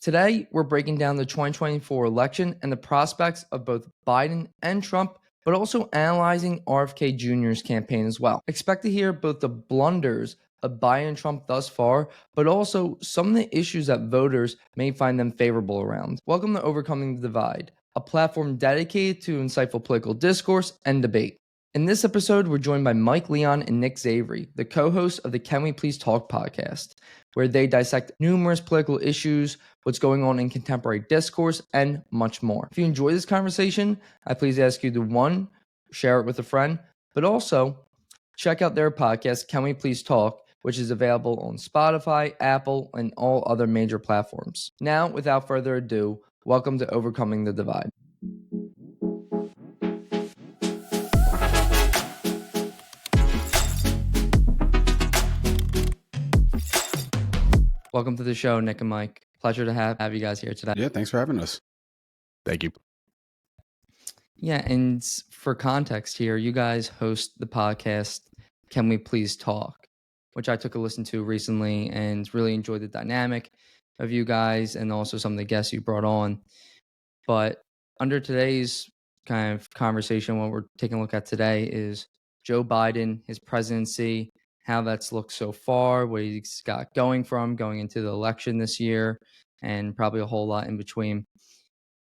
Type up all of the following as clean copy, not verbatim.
Today, we're breaking down the 2024 election and the prospects of both Biden and Trump, but also analyzing RFK Jr.'s campaign as well. Expect to hear both the blunders of Biden and Trump thus far, but also some of the issues that voters may find them favorable around. Welcome to Overcoming the Divide, a platform dedicated to insightful political discourse and debate. In this episode, we're joined by Mike Leon and Nick Zaveri, the co-hosts of the Can We Please Talk podcast, where they dissect numerous political issues, what's going on in contemporary discourse, and much more. If you enjoy this conversation, I please ask you to, one, share it with a friend, but also check out their podcast, Can We Please Talk, which is available on Spotify, Apple, and all other major platforms. Now, without further ado, welcome to Overcoming the Divide. Welcome to the show, Nick and Mike. Pleasure to have you guys here today. Yeah, thanks for having us. Thank you. Yeah, and for context here, you guys host the podcast, Can We Please Talk, which I took a listen to recently and really enjoyed the dynamic of you guys and also some of the guests you brought on. But under today's kind of conversation, what we're taking a look at today is Joe Biden, his presidency, how that's looked so far, what he's got going into the election this year, and probably a whole lot in between.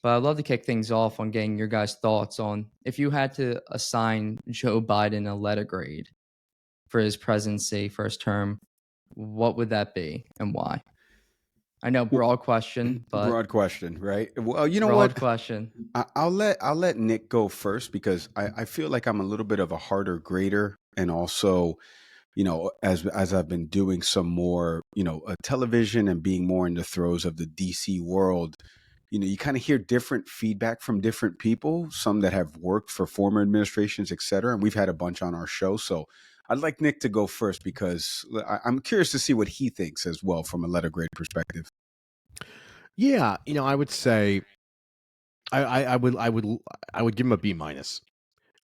But I'd love to kick things off on getting your guys' thoughts on if you had to assign Joe Biden a letter grade for his presidency, first term, what would that be and why? I know, broad question, but broad question, right? Well, you know broad what? question. I'll let Nick go first because I feel like I'm a little bit of a harder grader, and also, you know, as I've been doing some more, television and being more in the throes of the DC world, you kind of hear different feedback from different people, some that have worked for former administrations, et cetera. And we've had a bunch on our show. So I'd like Nick to go first because I'm curious to see what he thinks as well from a letter grade perspective. Yeah, I would say I would give him a B minus.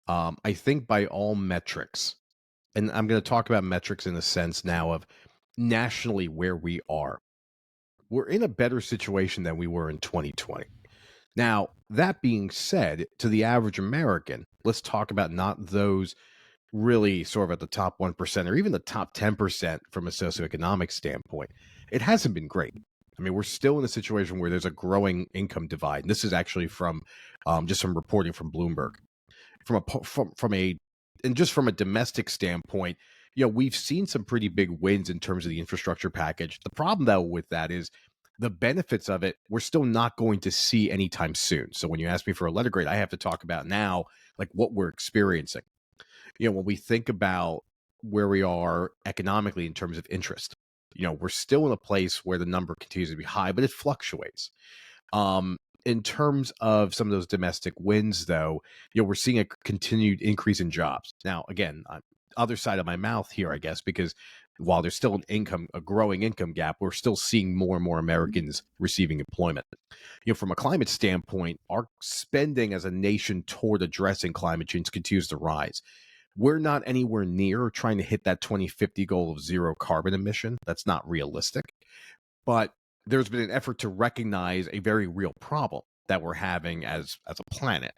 I think by all metrics, and I'm going to talk about metrics in the sense now of nationally where we are. We're in a better situation than we were in 2020. Now, that being said, to the average American, let's talk about not those really sort of at the top 1% or even the top 10% from a socioeconomic standpoint. It hasn't been great. I mean, we're still in a situation where there's a growing income divide. And this is actually from just some reporting from Bloomberg. From a domestic standpoint, we've seen some pretty big wins in terms of the infrastructure package. The problem, though, with that is the benefits of it, we're still not going to see anytime soon. So when you ask me for a letter grade, I have to talk about now, like what we're experiencing. When we think about where we are economically in terms of interest, we're still in a place where the number continues to be high, but it fluctuates. In terms of some of those domestic wins, though, we're seeing a continued increase in jobs. Now, again, other side of my mouth here, I guess, because while there's still a growing income gap, we're still seeing more and more Americans receiving employment. From a climate standpoint, our spending as a nation toward addressing climate change continues to rise. We're not anywhere near trying to hit that 2050 goal of zero carbon emission. That's not realistic. But there's been an effort to recognize a very real problem that we're having as a planet.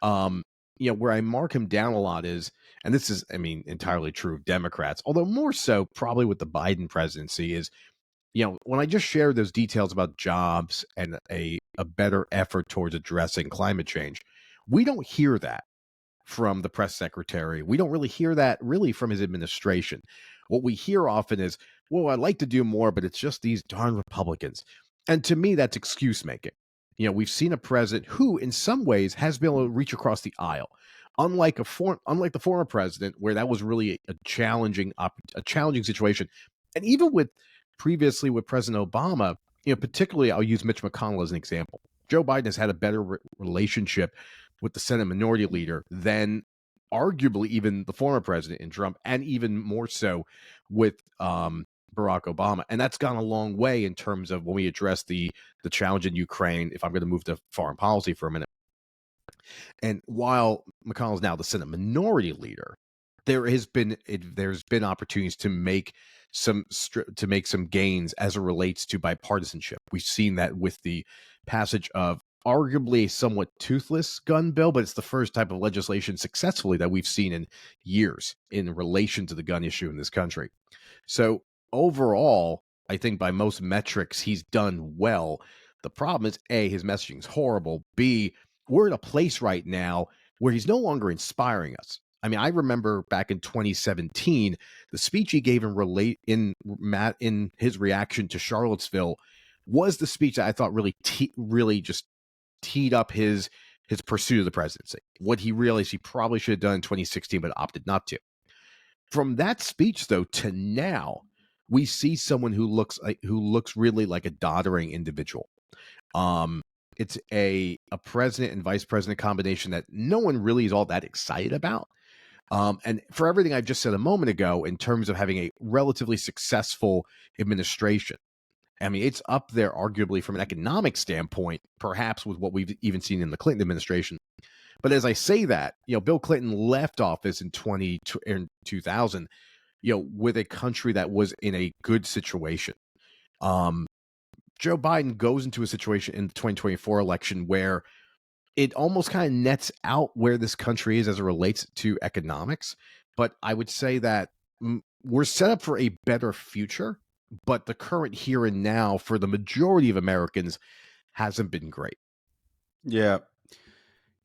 Where I mark him down a lot is, and this is, entirely true of Democrats, although more so probably with the Biden presidency, is, when I just shared those details about jobs and a better effort towards addressing climate change, we don't hear that from the press secretary. We don't really hear that really from his administration. What we hear often is, well, I'd like to do more, but it's just these darn Republicans. And to me, that's excuse making. We've seen a president who, in some ways, has been able to reach across the aisle. Unlike the former president, where that was really a challenging situation. And even previously with President Obama, particularly I'll use Mitch McConnell as an example. Joe Biden has had a better relationship with the Senate Minority Leader than arguably even the former president in Trump, and even more so with Barack Obama. And that's gone a long way in terms of when we address the challenge in Ukraine, if I'm going to move to foreign policy for a minute. And while McConnell is now the Senate Minority Leader, there's been opportunities to make some gains as it relates to bipartisanship. We've seen that with the passage of arguably a somewhat toothless gun bill, but it's the first type of legislation successfully that we've seen in years in relation to the gun issue in this country. So overall, I think by most metrics, he's done well. The problem is, A, his messaging is horrible. B, we're in a place right now where he's no longer inspiring us. I mean, I remember back in 2017, the speech he gave in his reaction to Charlottesville was the speech that I thought really just teed up his pursuit of the presidency. What he realized he probably should have done in 2016, but opted not to. From that speech, though, to now, we see someone who looks really like a doddering individual. It's a president and vice president combination that no one really is all that excited about. And for everything I've just said a moment ago, in terms of having a relatively successful administration, I mean, it's up there arguably from an economic standpoint, perhaps with what we've even seen in the Clinton administration. But as I say that, Bill Clinton left office in 2000, with a country that was in a good situation. Joe Biden goes into a situation in the 2024 election where it almost kind of nets out where this country is as it relates to economics. But I would say that we're set up for a better future, but the current here and now for the majority of Americans hasn't been great. Yeah.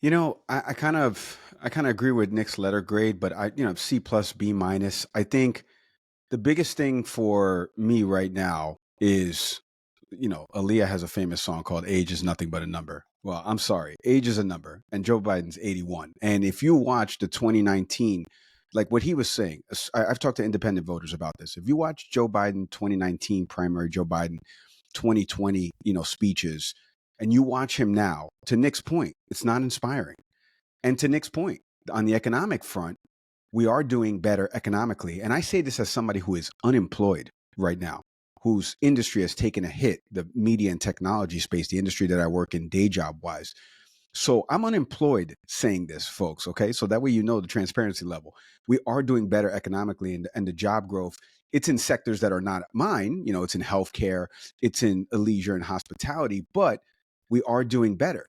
I kind of agree with Nick's letter grade, but C plus, B minus. I think the biggest thing for me right now is, Aaliyah has a famous song called "Age is Nothing But a Number." Well, I'm sorry, age is a number, and Joe Biden's 81. And if you watch the 2019, like what he was saying, I've talked to independent voters about this. If you watch Joe Biden 2019 primary, Joe Biden 2020, speeches, and you watch him now, to Nick's point, it's not inspiring. And to Nick's point, on the economic front, we are doing better economically. And I say this as somebody who is unemployed right now, whose industry has taken a hit, the media and technology space, the industry that I work in day job wise. So I'm unemployed saying this, folks, okay? So that way the transparency level. We are doing better economically, and the job growth, it's in sectors that are not mine. It's in healthcare, it's in leisure and hospitality, but we are doing better.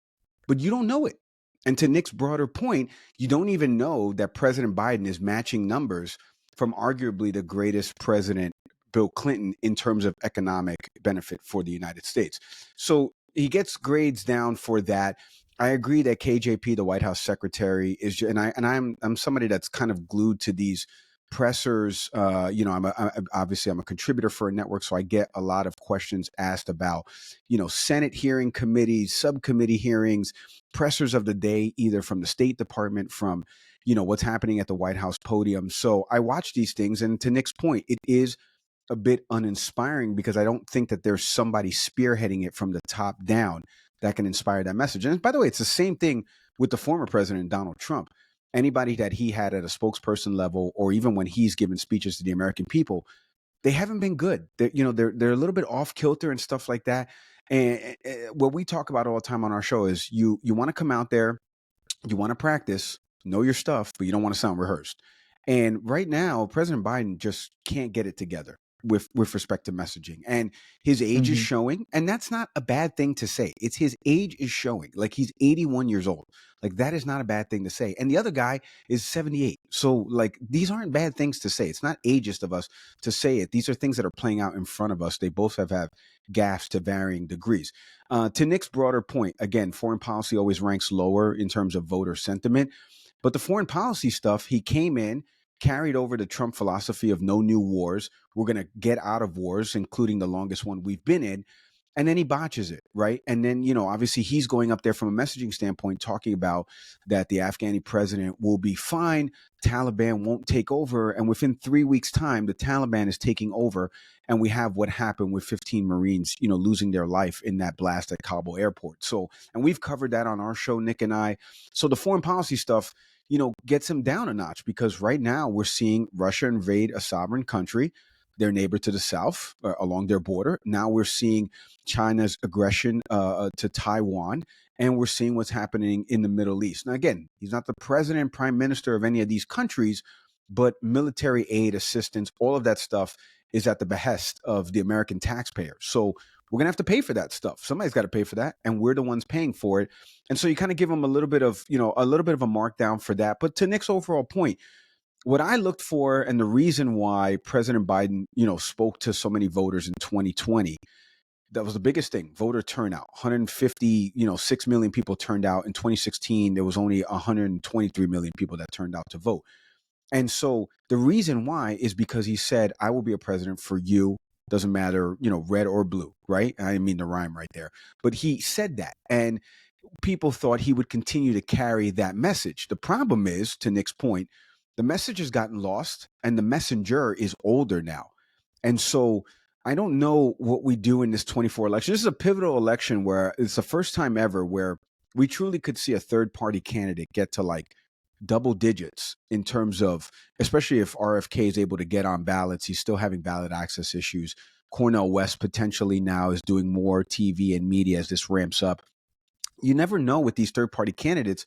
But you don't know it. And to Nick's broader point, you don't even know that President Biden is matching numbers from arguably the greatest president, Bill Clinton, in terms of economic benefit for the United States. So he gets grades down for that. I agree that KJP, the White House secretary, is, and I'm somebody that's kind of glued to these pressers. Obviously I'm a contributor for a network, so I get a lot of questions asked about, Senate hearing committees, subcommittee hearings, pressers of the day, either from the State Department, from, what's happening at the White House podium. So I watch these things, and to Nick's point, it is a bit uninspiring because I don't think that there's somebody spearheading it from the top down that can inspire that message. And by the way, it's the same thing with the former president, Donald Trump. Anybody that he had at a spokesperson level, or even when he's given speeches to the American people, they haven't been good. They're a little bit off kilter and stuff like that. And what we talk about all the time on our show is you want to come out there, you want to practice, know your stuff, but you don't want to sound rehearsed. And right now, President Biden just can't get it together with respect to messaging, and his age is showing, and that's not a bad thing to say. It's his age is showing. Like, he's 81 years old. Like, that is not a bad thing to say. And the other guy is 78. So like, these aren't bad things to say. It's not ageist of us to say it. These are things that are playing out in front of us. They both have gaffes to varying degrees. To Nick's broader point, again, foreign policy always ranks lower in terms of voter sentiment, but the foreign policy stuff, he came in, carried over the Trump philosophy of no new wars. We're going to get out of wars, including the longest one we've been in. And then he botches it, right? And then, obviously he's going up there from a messaging standpoint, talking about that the Afghani president will be fine, Taliban won't take over. And within 3 weeks' time, the Taliban is taking over. And we have what happened with 15 Marines, losing their life in that blast at Kabul airport. So, and we've covered that on our show, Nick and I. So the foreign policy stuff, gets him down a notch, because right now we're seeing Russia invade a sovereign country, their neighbor to the south, along their border. Now we're seeing China's aggression to Taiwan, and we're seeing what's happening in the Middle East. Now, again, he's not the president, prime minister of any of these countries, but military aid, assistance, all of that stuff is at the behest of the American taxpayer. So we're going to have to pay for that stuff. Somebody's got to pay for that, and we're the ones paying for it. And so you kind of give them a little bit of, a little bit of a markdown for that. But to Nick's overall point, what I looked for and the reason why President Biden, spoke to so many voters in 2020, that was the biggest thing, voter turnout. 150, 6 million people turned out. In 2016, there was only 123 million people that turned out to vote. And so the reason why is because he said, I will be a president for you. Doesn't matter, red or blue, right? I didn't mean to rhyme right there. But he said that. And people thought he would continue to carry that message. The problem is, to Nick's point, the message has gotten lost and the messenger is older now. And so I don't know what we do in this 24 election. This is a pivotal election where it's the first time ever where we truly could see a third party candidate get to like double digits in terms of, especially if RFK is able to get on ballots. He's still having ballot access issues. Cornel West potentially now is doing more TV and media as this ramps up. You never know with these third party candidates.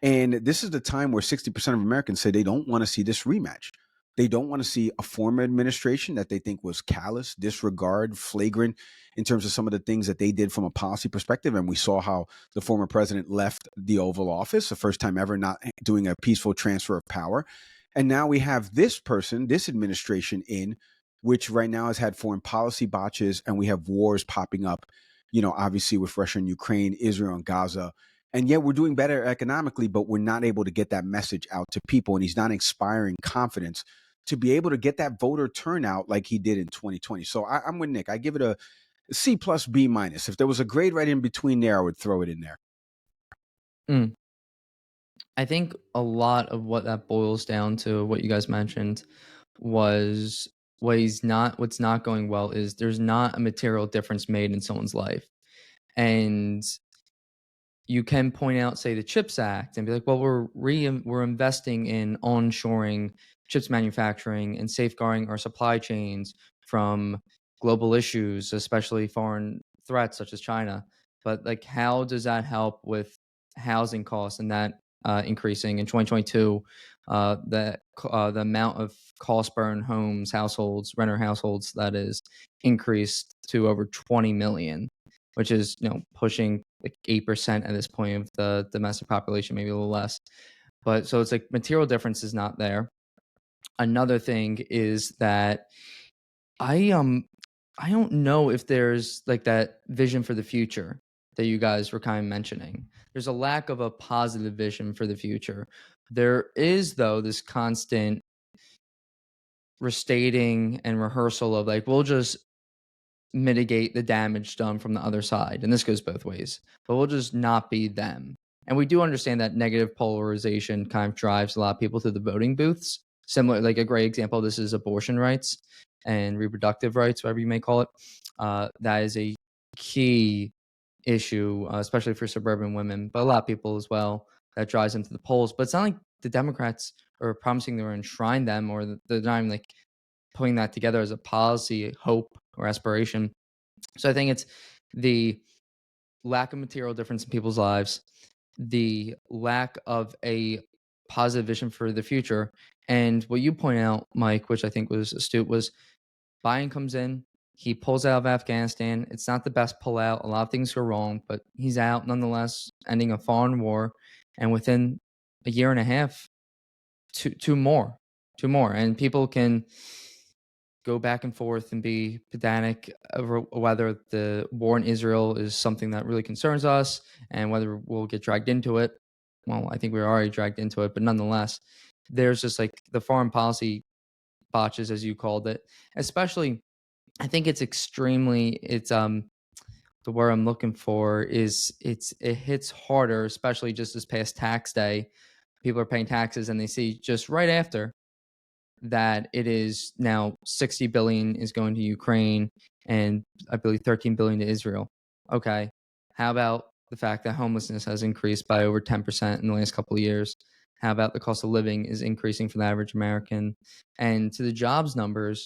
And this is the time where 60% of Americans say they don't want to see this rematch. They don't want to see a former administration that they think was callous, disregard, flagrant in terms of some of the things that they did from a policy perspective. And we saw how the former president left the Oval Office, the first time ever not doing a peaceful transfer of power. And now we have this person, this administration in, which right now has had foreign policy botches, and we have wars popping up, obviously with Russia and Ukraine, Israel and Gaza. And yet we're doing better economically, but we're not able to get that message out to people. And he's not inspiring confidence to be able to get that voter turnout like he did in 2020. So I'm with Nick. I give it a C plus B minus. If there was a grade right in between there, I would throw it in there. I think a lot of what that boils down to, what you guys mentioned, was what's not going well is there's not a material difference made in someone's life. And you can point out, say, the CHIPS Act and be like, well, we're investing in onshoring chips manufacturing and safeguarding our supply chains from global issues, especially foreign threats such as China. But like, how does that help with housing costs and that increasing in 2022? The amount of cost burn homes, households, renter households, that is, increased to over 20 million, which is pushing like 8% at this point of the domestic population, maybe a little less. But so it's like material difference is not there. Another thing is that I don't know if there's like that vision for the future that you guys were kind of mentioning. There's a lack of a positive vision for the future. There is, though, this constant restating and rehearsal of like, we'll just mitigate the damage done from the other side. And this goes both ways, but we'll just not be them. And we do understand that negative polarization kind of drives a lot of people to the voting booths. Similar, like a great example of this is abortion rights and reproductive rights, whatever you may call it. That is a key issue, especially for suburban women, but a lot of people as well, that drives them to the polls. But it's not like the Democrats are promising they're enshrine them, or they're not even like putting that together as a policy hope or aspiration. So I think it's the lack of material difference in people's lives, the lack of a positive vision for the future. And what you point out, Mike, which I think was astute, was Biden comes in, he pulls out of Afghanistan. It's not the best pullout. A lot of things go wrong, but he's out nonetheless, ending a foreign war. And within a year and a half, two more. And people can go back and forth and be pedantic over whether the war in Israel is something that really concerns us and whether we'll get dragged into it. Well, I think we're already dragged into it, but nonetheless, there's just like the foreign policy botches, as you called it. Especially, I think it's the word I'm looking for is it hits harder, especially just this past tax day. People are paying taxes and they see just right after that it is now 60 billion is going to Ukraine and I believe 13 billion to Israel. Okay. How about the fact that homelessness has increased by over 10% in the last couple of years? How about the cost of living is increasing for the average American? And to the jobs numbers,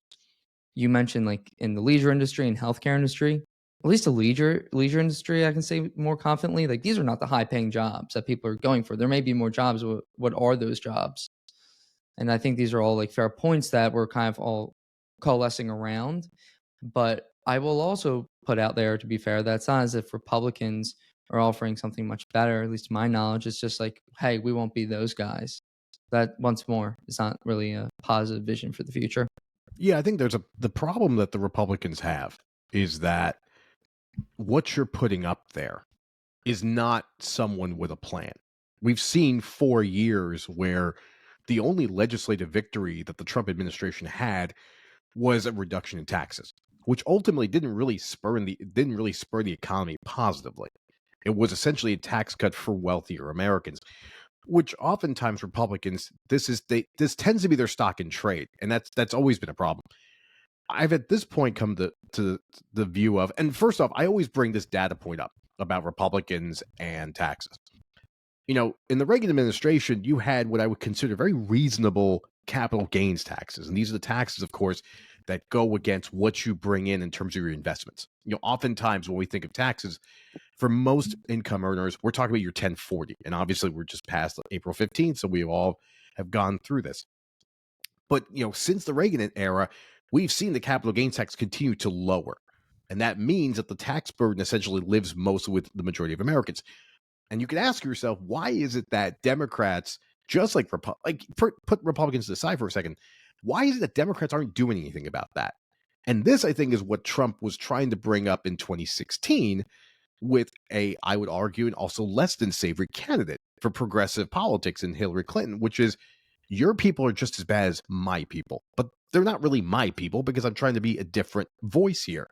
you mentioned like in the leisure industry and healthcare industry, at least the leisure industry, I can say more confidently, like these are not the high paying jobs that people are going for. There may be more jobs. What are those jobs? And I think these are all like fair points that we're kind of all coalescing around. But I will also put out there, to be fair, that it's not as if Republicans are offering something much better, at least to my knowledge. It's just like, hey, we won't be those guys. That, once more, is not really a positive vision for the future. Yeah, I think the problem that the Republicans have is that what you're putting up there is not someone with a plan. We've seen 4 years where the only legislative victory that the Trump administration had was a reduction in taxes, which ultimately didn't really spur the economy positively. It was essentially a tax cut for wealthier Americans, which oftentimes Republicans this tends to be their stock in trade, and that's always been a problem. I've at this point come to the view of, and first off, I always bring this data point up about Republicans and taxes. In the Reagan administration, you had what I would consider very reasonable capital gains taxes. And these are the taxes, of course, that go against what you bring in terms of your investments. Oftentimes when we think of taxes, for most income earners, we're talking about your 1040. And obviously we're just past April 15th, so we all have gone through this. But, since the Reagan era, we've seen the capital gains tax continue to lower. And that means that the tax burden essentially lives mostly with the majority of Americans. And you can ask yourself, why is it that Democrats, just like put Republicans to the side for a second, why is it that Democrats aren't doing anything about that? And this, I think, is what Trump was trying to bring up in 2016 with I would argue, and also less than savory candidate for progressive politics in Hillary Clinton, which is, your people are just as bad as my people. But they're not really my people because I'm trying to be a different voice here.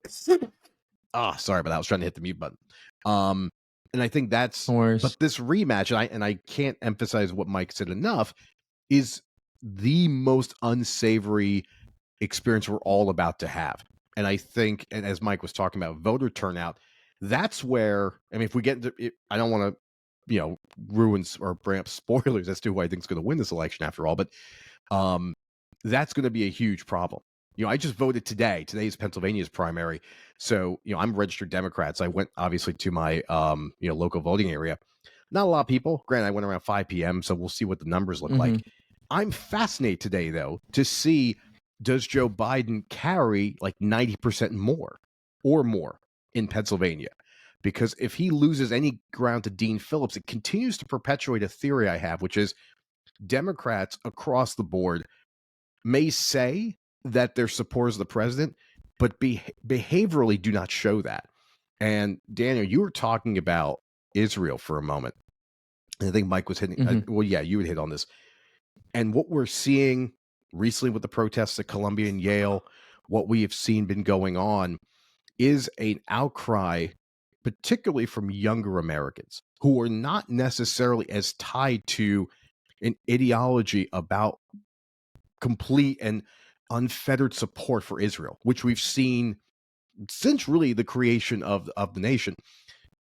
Sorry about that. I was trying to hit the mute button. And I think that's, but this rematch, and I can't emphasize what Mike said enough, is the most unsavory experience we're all about to have. And I think, and as Mike was talking about voter turnout, that's where, if we get into it, I don't want to, ruin or bring up spoilers as to who I think is going to win this election after all, but that's going to be a huge problem. I just voted today. Today is Pennsylvania's primary. So, I'm a registered Democrat. So I went obviously to my, local voting area. Not a lot of people. Granted, I went around 5 p.m. So we'll see what the numbers look like. I'm fascinated today, though, to see, does Joe Biden carry like 90% more or more in Pennsylvania? Because if he loses any ground to Dean Phillips, it continues to perpetuate a theory I have, which is Democrats across the board may say that they're supporters of the president, but behaviorally do not show that. And Daniel, you were talking about Israel for a moment. And I think Mike was hitting, you would hit on this. And what we're seeing recently with the protests at Columbia and Yale, what we have seen been going on is an outcry, particularly from younger Americans who are not necessarily as tied to an ideology about complete and unfettered support for Israel, which we've seen since really the creation of the nation.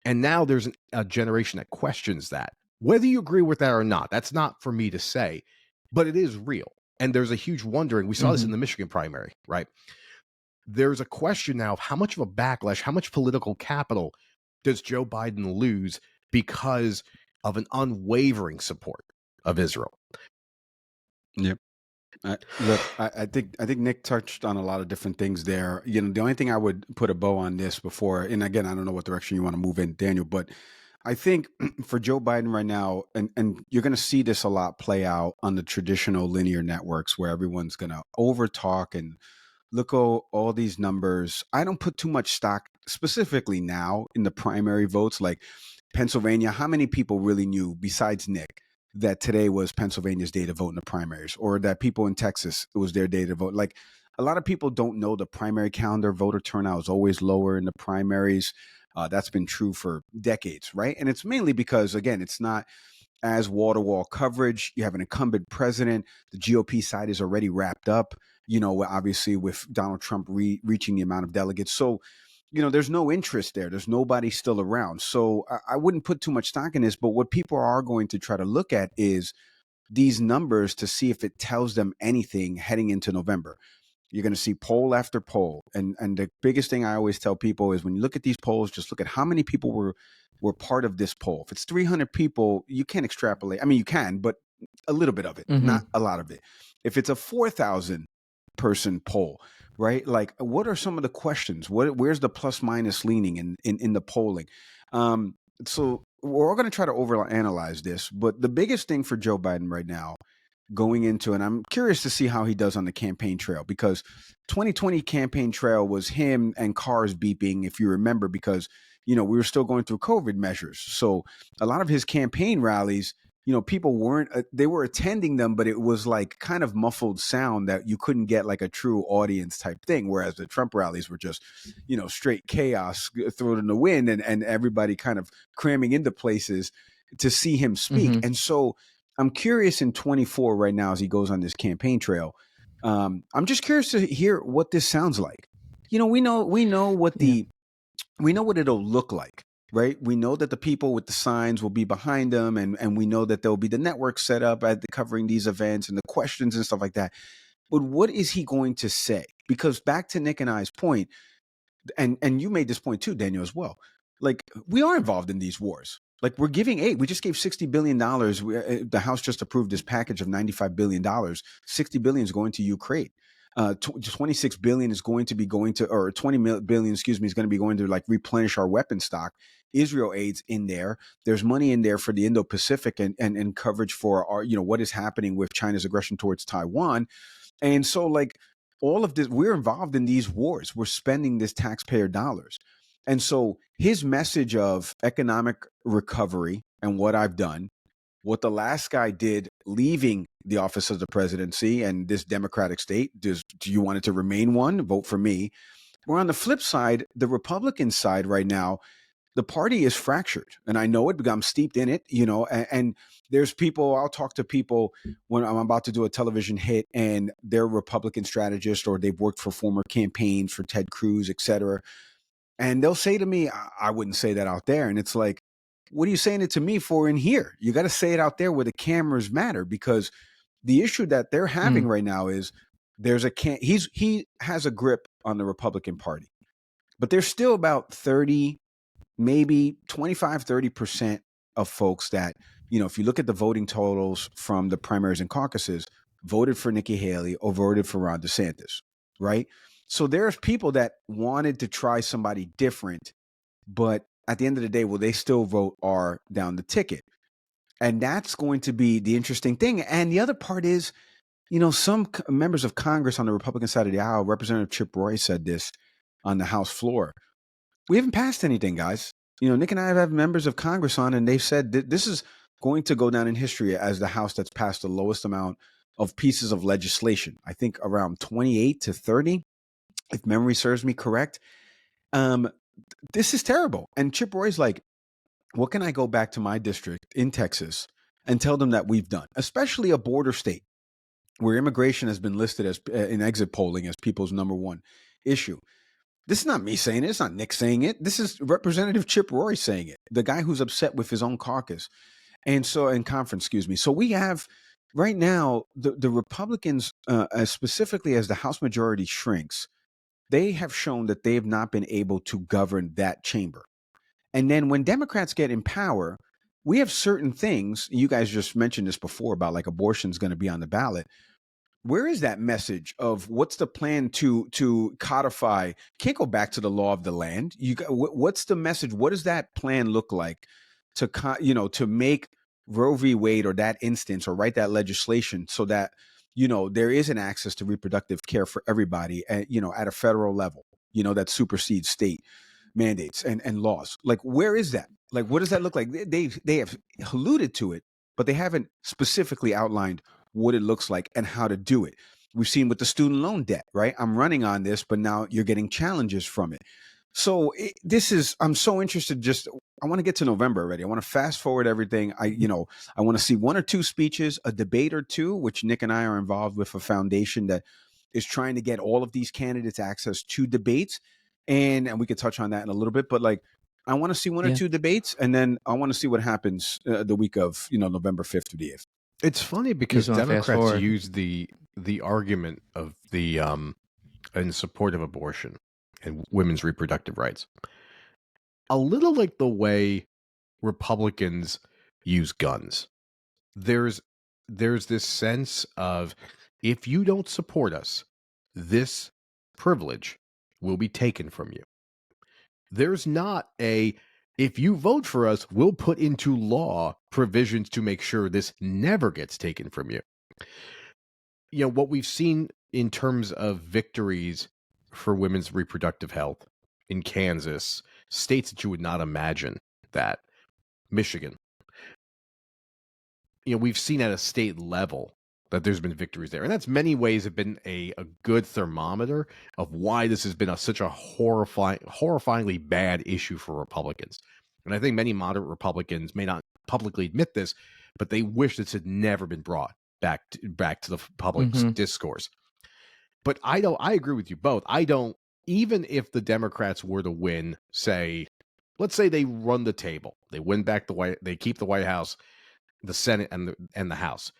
And now there's a generation that questions that. Whether you agree with that or not, that's not for me to say, but it is real. And there's a huge wondering. We saw this in the Michigan primary, right? There's a question now of how much of a backlash, how much political capital does Joe Biden lose because of an unwavering support of Israel? Yep. Look, I think Nick touched on a lot of different things there. The only thing I would put a bow on this before, and again, I don't know what direction you want to move in, Daniel, but I think for Joe Biden right now, and you're going to see this a lot play out on the traditional linear networks where everyone's going to overtalk and look at all these numbers. I don't put too much stock specifically now in the primary votes, like Pennsylvania. How many people really knew, besides Nick, that today was Pennsylvania's day to vote in the primaries, or that people in Texas, it was their day to vote? Like, a lot of people don't know the primary calendar. Voter turnout is always lower in the primaries. That's been true for decades, right? And it's mainly because, again, it's not as wall-to-wall coverage. You have an incumbent president. The GOP side is already wrapped up, obviously with Donald Trump reaching the amount of delegates. So, there's no interest there. There's nobody still around. So I wouldn't put too much stock in this. But what people are going to try to look at is these numbers to see if it tells them anything heading into November. You're going to see poll after poll. And the biggest thing I always tell people is when you look at these polls, just look at how many people were part of this poll. If it's 300 people, you can't extrapolate. I mean, you can, but A little bit of it, Mm-hmm. not a lot of it. If it's a 4,000 person poll, right? Like, what are some of the questions? Where's the plus minus leaning in the polling? So we're all going to try to overanalyze this, but the biggest thing for Joe Biden right now going into, and I'm curious to see how he does on the campaign trail, because 2020 campaign trail was him and cars beeping, if you remember, because, we were still going through COVID measures. So a lot of his campaign rallies, people weren't, they were attending them, but it was like kind of muffled sound that you couldn't get like a true audience type thing. Whereas the Trump rallies were just, straight chaos thrown in the wind, and everybody kind of cramming into places to see him speak. Mm-hmm. And so I'm curious in 24 right now as he goes on this campaign trail. I'm just curious to hear what this sounds like. We know what Yeah. we know what it'll look like, right? We know that the people with the signs will be behind them, and we know that there'll be the network set up covering these events and the questions and stuff like that. But what is he going to say? Because back to Nick and I's point, and you made this point too, Daniel, as well. Like, we are involved in these wars. Like, we're giving aid. We just gave $60 billion. The House just approved this package of $95 billion. $60 billion is going to Ukraine. 26 billion is going to be going to, or 20 billion, excuse me, is going to be going to like replenish our weapon stock. Israel aid's in there. There's money in there for the Indo-Pacific and coverage for our, what is happening with China's aggression towards Taiwan. And so, like, all of this, we're involved in these wars. We're spending this taxpayer dollars. And so his message of economic recovery and what I've done, what the last guy did leaving the office of the presidency and this democratic state, do you want it to remain one? Vote for me. We're on the flip side, the Republican side right now, the party is fractured, and I know it because I'm steeped in it, and there's people, I'll talk to people when I'm about to do a television hit and they're Republican strategists or they've worked for former campaigns for Ted Cruz, et cetera. And they'll say to me, I wouldn't say that out there. And it's like, what are you saying it to me for in here? You got to say it out there where the cameras matter, because the issue that they're having right now is he has a grip on the Republican Party, but there's still about 30, maybe 25, 30% of folks that, if you look at the voting totals from the primaries and caucuses, voted for Nikki Haley or voted for Ron DeSantis, right? So there's people that wanted to try somebody different, but at the end of the day, will they still vote R down the ticket? And that's going to be the interesting thing. And the other part is, some members of Congress on the Republican side of the aisle, Representative Chip Roy said this on the House floor. We haven't passed anything, guys. Nick and I have members of Congress on, and they've said that this is going to go down in history as the House that's passed the lowest amount of pieces of legislation. I think around 28 to 30, if memory serves me correct. This is terrible. And Chip Roy's like, what can I go back to my district in Texas and tell them that we've done, especially a border state where immigration has been listed as in exit polling as people's number one issue. This is not me saying it. It's not Nick saying it. This is Representative Chip Roy saying it, the guy who's upset with his own caucus and conference, excuse me. So we have right now the Republicans, specifically as the House majority shrinks, they have shown that they have not been able to govern that chamber. And then when Democrats get in power, we have certain things. You guys just mentioned this before about like abortion is going to be on the ballot. Where is that message of what's the plan to codify? Can't go back to the law of the land. What's the message? What does that plan look like to make Roe v. Wade or that instance or write that legislation so that there is an access to reproductive care for everybody at a federal level that supersedes state mandates and laws. Like, where is that? Like, what does that look like? They have alluded to it, but they haven't specifically outlined what it looks like and how to do it. We've seen with the student loan debt, right? I'm running on this, but now you're getting challenges from it. So I'm so interested. I want to get to November already. I want to fast forward everything. I want to see one or two speeches, a debate or two, which Nick and I are involved with a foundation that is trying to get all of these candidates access to debates. And we could touch on that in a little bit, but like, I want to see one or two debates, and then I want to see what happens the week of, November 5th through the 8th. It's funny because Democrats use the argument of the in support of abortion and women's reproductive rights, a little like the way Republicans use guns. There's there's this sense of, if you don't support us, this privilege will be taken from you. There's not a, if you vote for us, we'll put into law provisions to make sure this never gets taken from you. You know, what we've seen in terms of victories for women's reproductive health in Kansas, states that you would not imagine that, Michigan, you know, we've seen at a state level that there's been victories there. And that's many ways have been a good thermometer of why this has been such a horrifyingly bad issue for Republicans. And I think many moderate Republicans may not publicly admit this, but they wish this had never been brought back to the public's discourse. But I agree with you both. Even if the Democrats were to win, let's say they run the table, they win back they keep the White House, the Senate, and the House,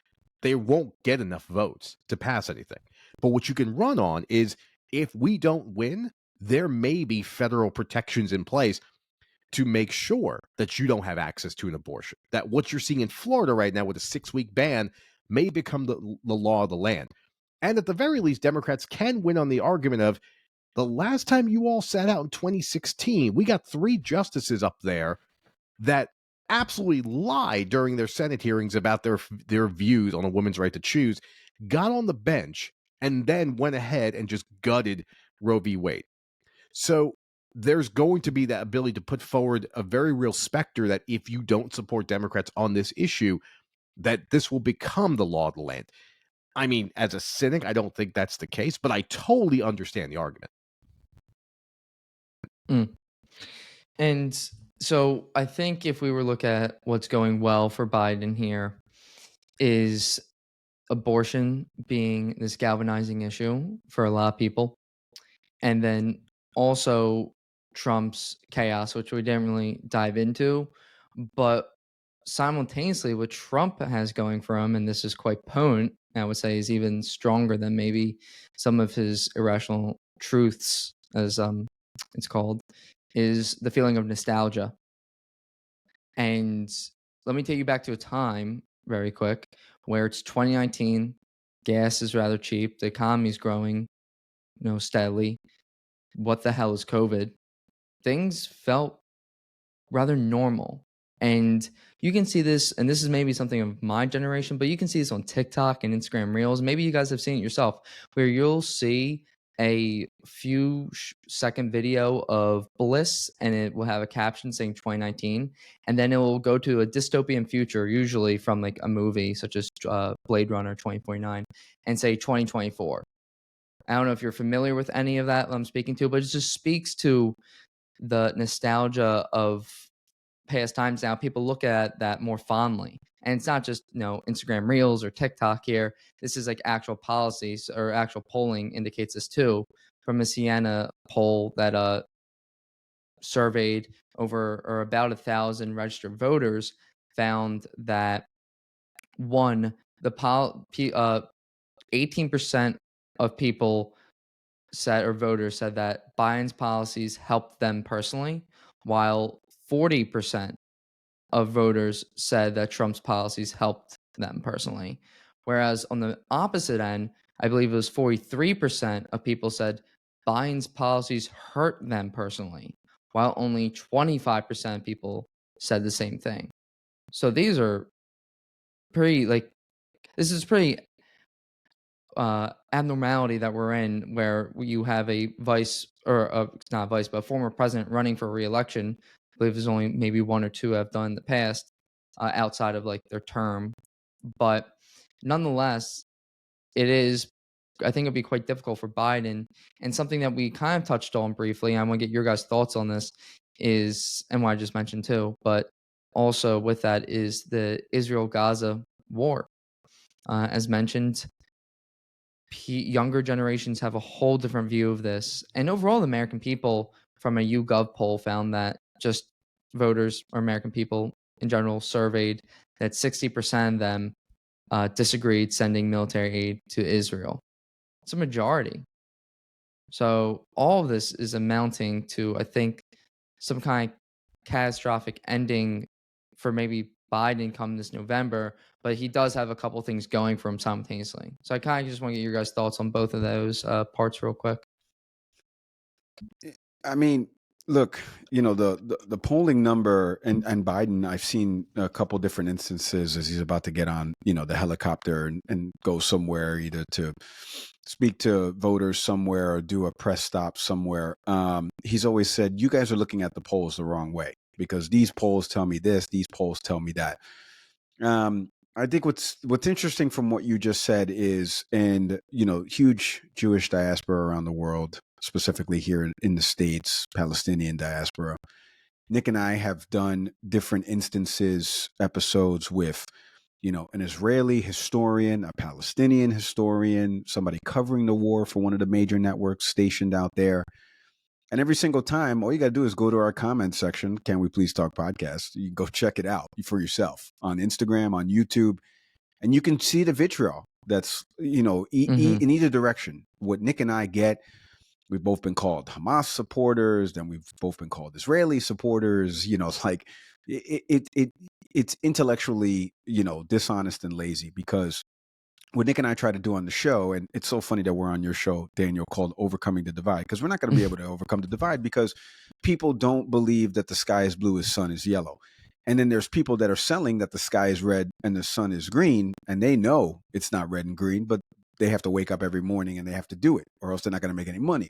they won't get enough votes to pass anything. But what you can run on is, if we don't win, there may be federal protections in place to make sure that you don't have access to an abortion. That what you're seeing in Florida right now with a 6-week ban may become the law of the land. And at the very least, Democrats can win on the argument of, the last time you all sat out in 2016, we got 3 justices up there that absolutely lied during their Senate hearings about their views on a woman's right to choose, got on the bench, and then went ahead and just gutted Roe v. Wade. So there's going to be that ability to put forward a very real specter that if you don't support Democrats on this issue, that this will become the law of the land. I mean, as a cynic, I don't think that's the case, but I totally understand the argument. And so I think if we were look at what's going well for Biden here, is abortion being this galvanizing issue for a lot of people. And then also Trump's chaos, which we didn't really dive into. But simultaneously, what Trump has going for him, and this is quite potent, I would say is even stronger than maybe some of his irrational truths, as it's called, is the feeling of nostalgia. And let me take you back to a time very quick where it's 2019, gas is rather cheap, the economy is growing, steadily. What the hell is COVID? Things felt rather normal. And you can see this, and this is maybe something of my generation, but you can see this on TikTok and Instagram Reels. Maybe you guys have seen it yourself, where you'll see a few second video of bliss, and it will have a caption saying 2019, and then it will go to a dystopian future, usually from like a movie such as Blade Runner 2049, and say 2024. I don't know if you're familiar with any of that I'm speaking to, but it just speaks to the nostalgia of past times. Now people look at that more fondly, and it's not just Instagram Reels or TikTok here. This is like actual policies, or actual polling indicates this too, from a Siena poll that surveyed over or about 1,000 registered voters, found that the 18% of people voters said that Biden's policies helped them personally, while 40% of voters said that Trump's policies helped them personally. Whereas on the opposite end, I believe it was 43% of people said Biden's policies hurt them personally, while only 25% of people said the same thing. So these are this is pretty abnormality that we're in, where you have a not vice, but a former president running for re-election. I believe there's only maybe 1 or 2 have done in the past, outside of like their term. But nonetheless, I think it'd be quite difficult for Biden. And something that we kind of touched on briefly, and I want to get your guys' thoughts on this, is, and what I just mentioned too, but also with that is the Israel-Gaza war. As mentioned, younger generations have a whole different view of this. And overall, the American people, from a YouGov poll, found that just voters, or American people in general, surveyed that 60% of them disagreed sending military aid to Israel. It's a majority. So all of this is amounting to, I think, some kind of catastrophic ending for maybe Biden come this November, but he does have a couple things going for him simultaneously. So I kind of just want to get your guys' thoughts on both of those parts real quick. I mean, look, the polling number and Biden, I've seen a couple different instances as he's about to get on, the helicopter and go somewhere, either to speak to voters somewhere or do a press stop somewhere. He's always said, you guys are looking at the polls the wrong way because these polls tell me this, these polls tell me that. I think what's interesting from what you just said is, and huge Jewish diaspora around the world, specifically here in the States, Palestinian diaspora. Nick and I have done different episodes with, an Israeli historian, a Palestinian historian, somebody covering the war for one of the major networks stationed out there. And every single time, all you got to do is go to our comment section, Can We Please Talk Podcast. You can go check it out for yourself on Instagram, on YouTube, and you can see the vitriol that's, in either direction. What Nick and I get, we've both been called Hamas supporters, then we've both been called Israeli supporters. It's like it's intellectually, dishonest and lazy, because what Nick and I try to do on the show, and it's so funny that we're on your show, Daniel, called Overcoming the Divide, because we're not going to be able to overcome the divide because people don't believe that the sky is blue, the sun is yellow. And then there's people that are selling that the sky is red and the sun is green, and they know it's not red and green, but they have to wake up every morning and they have to do it, or else they're not going to make any money.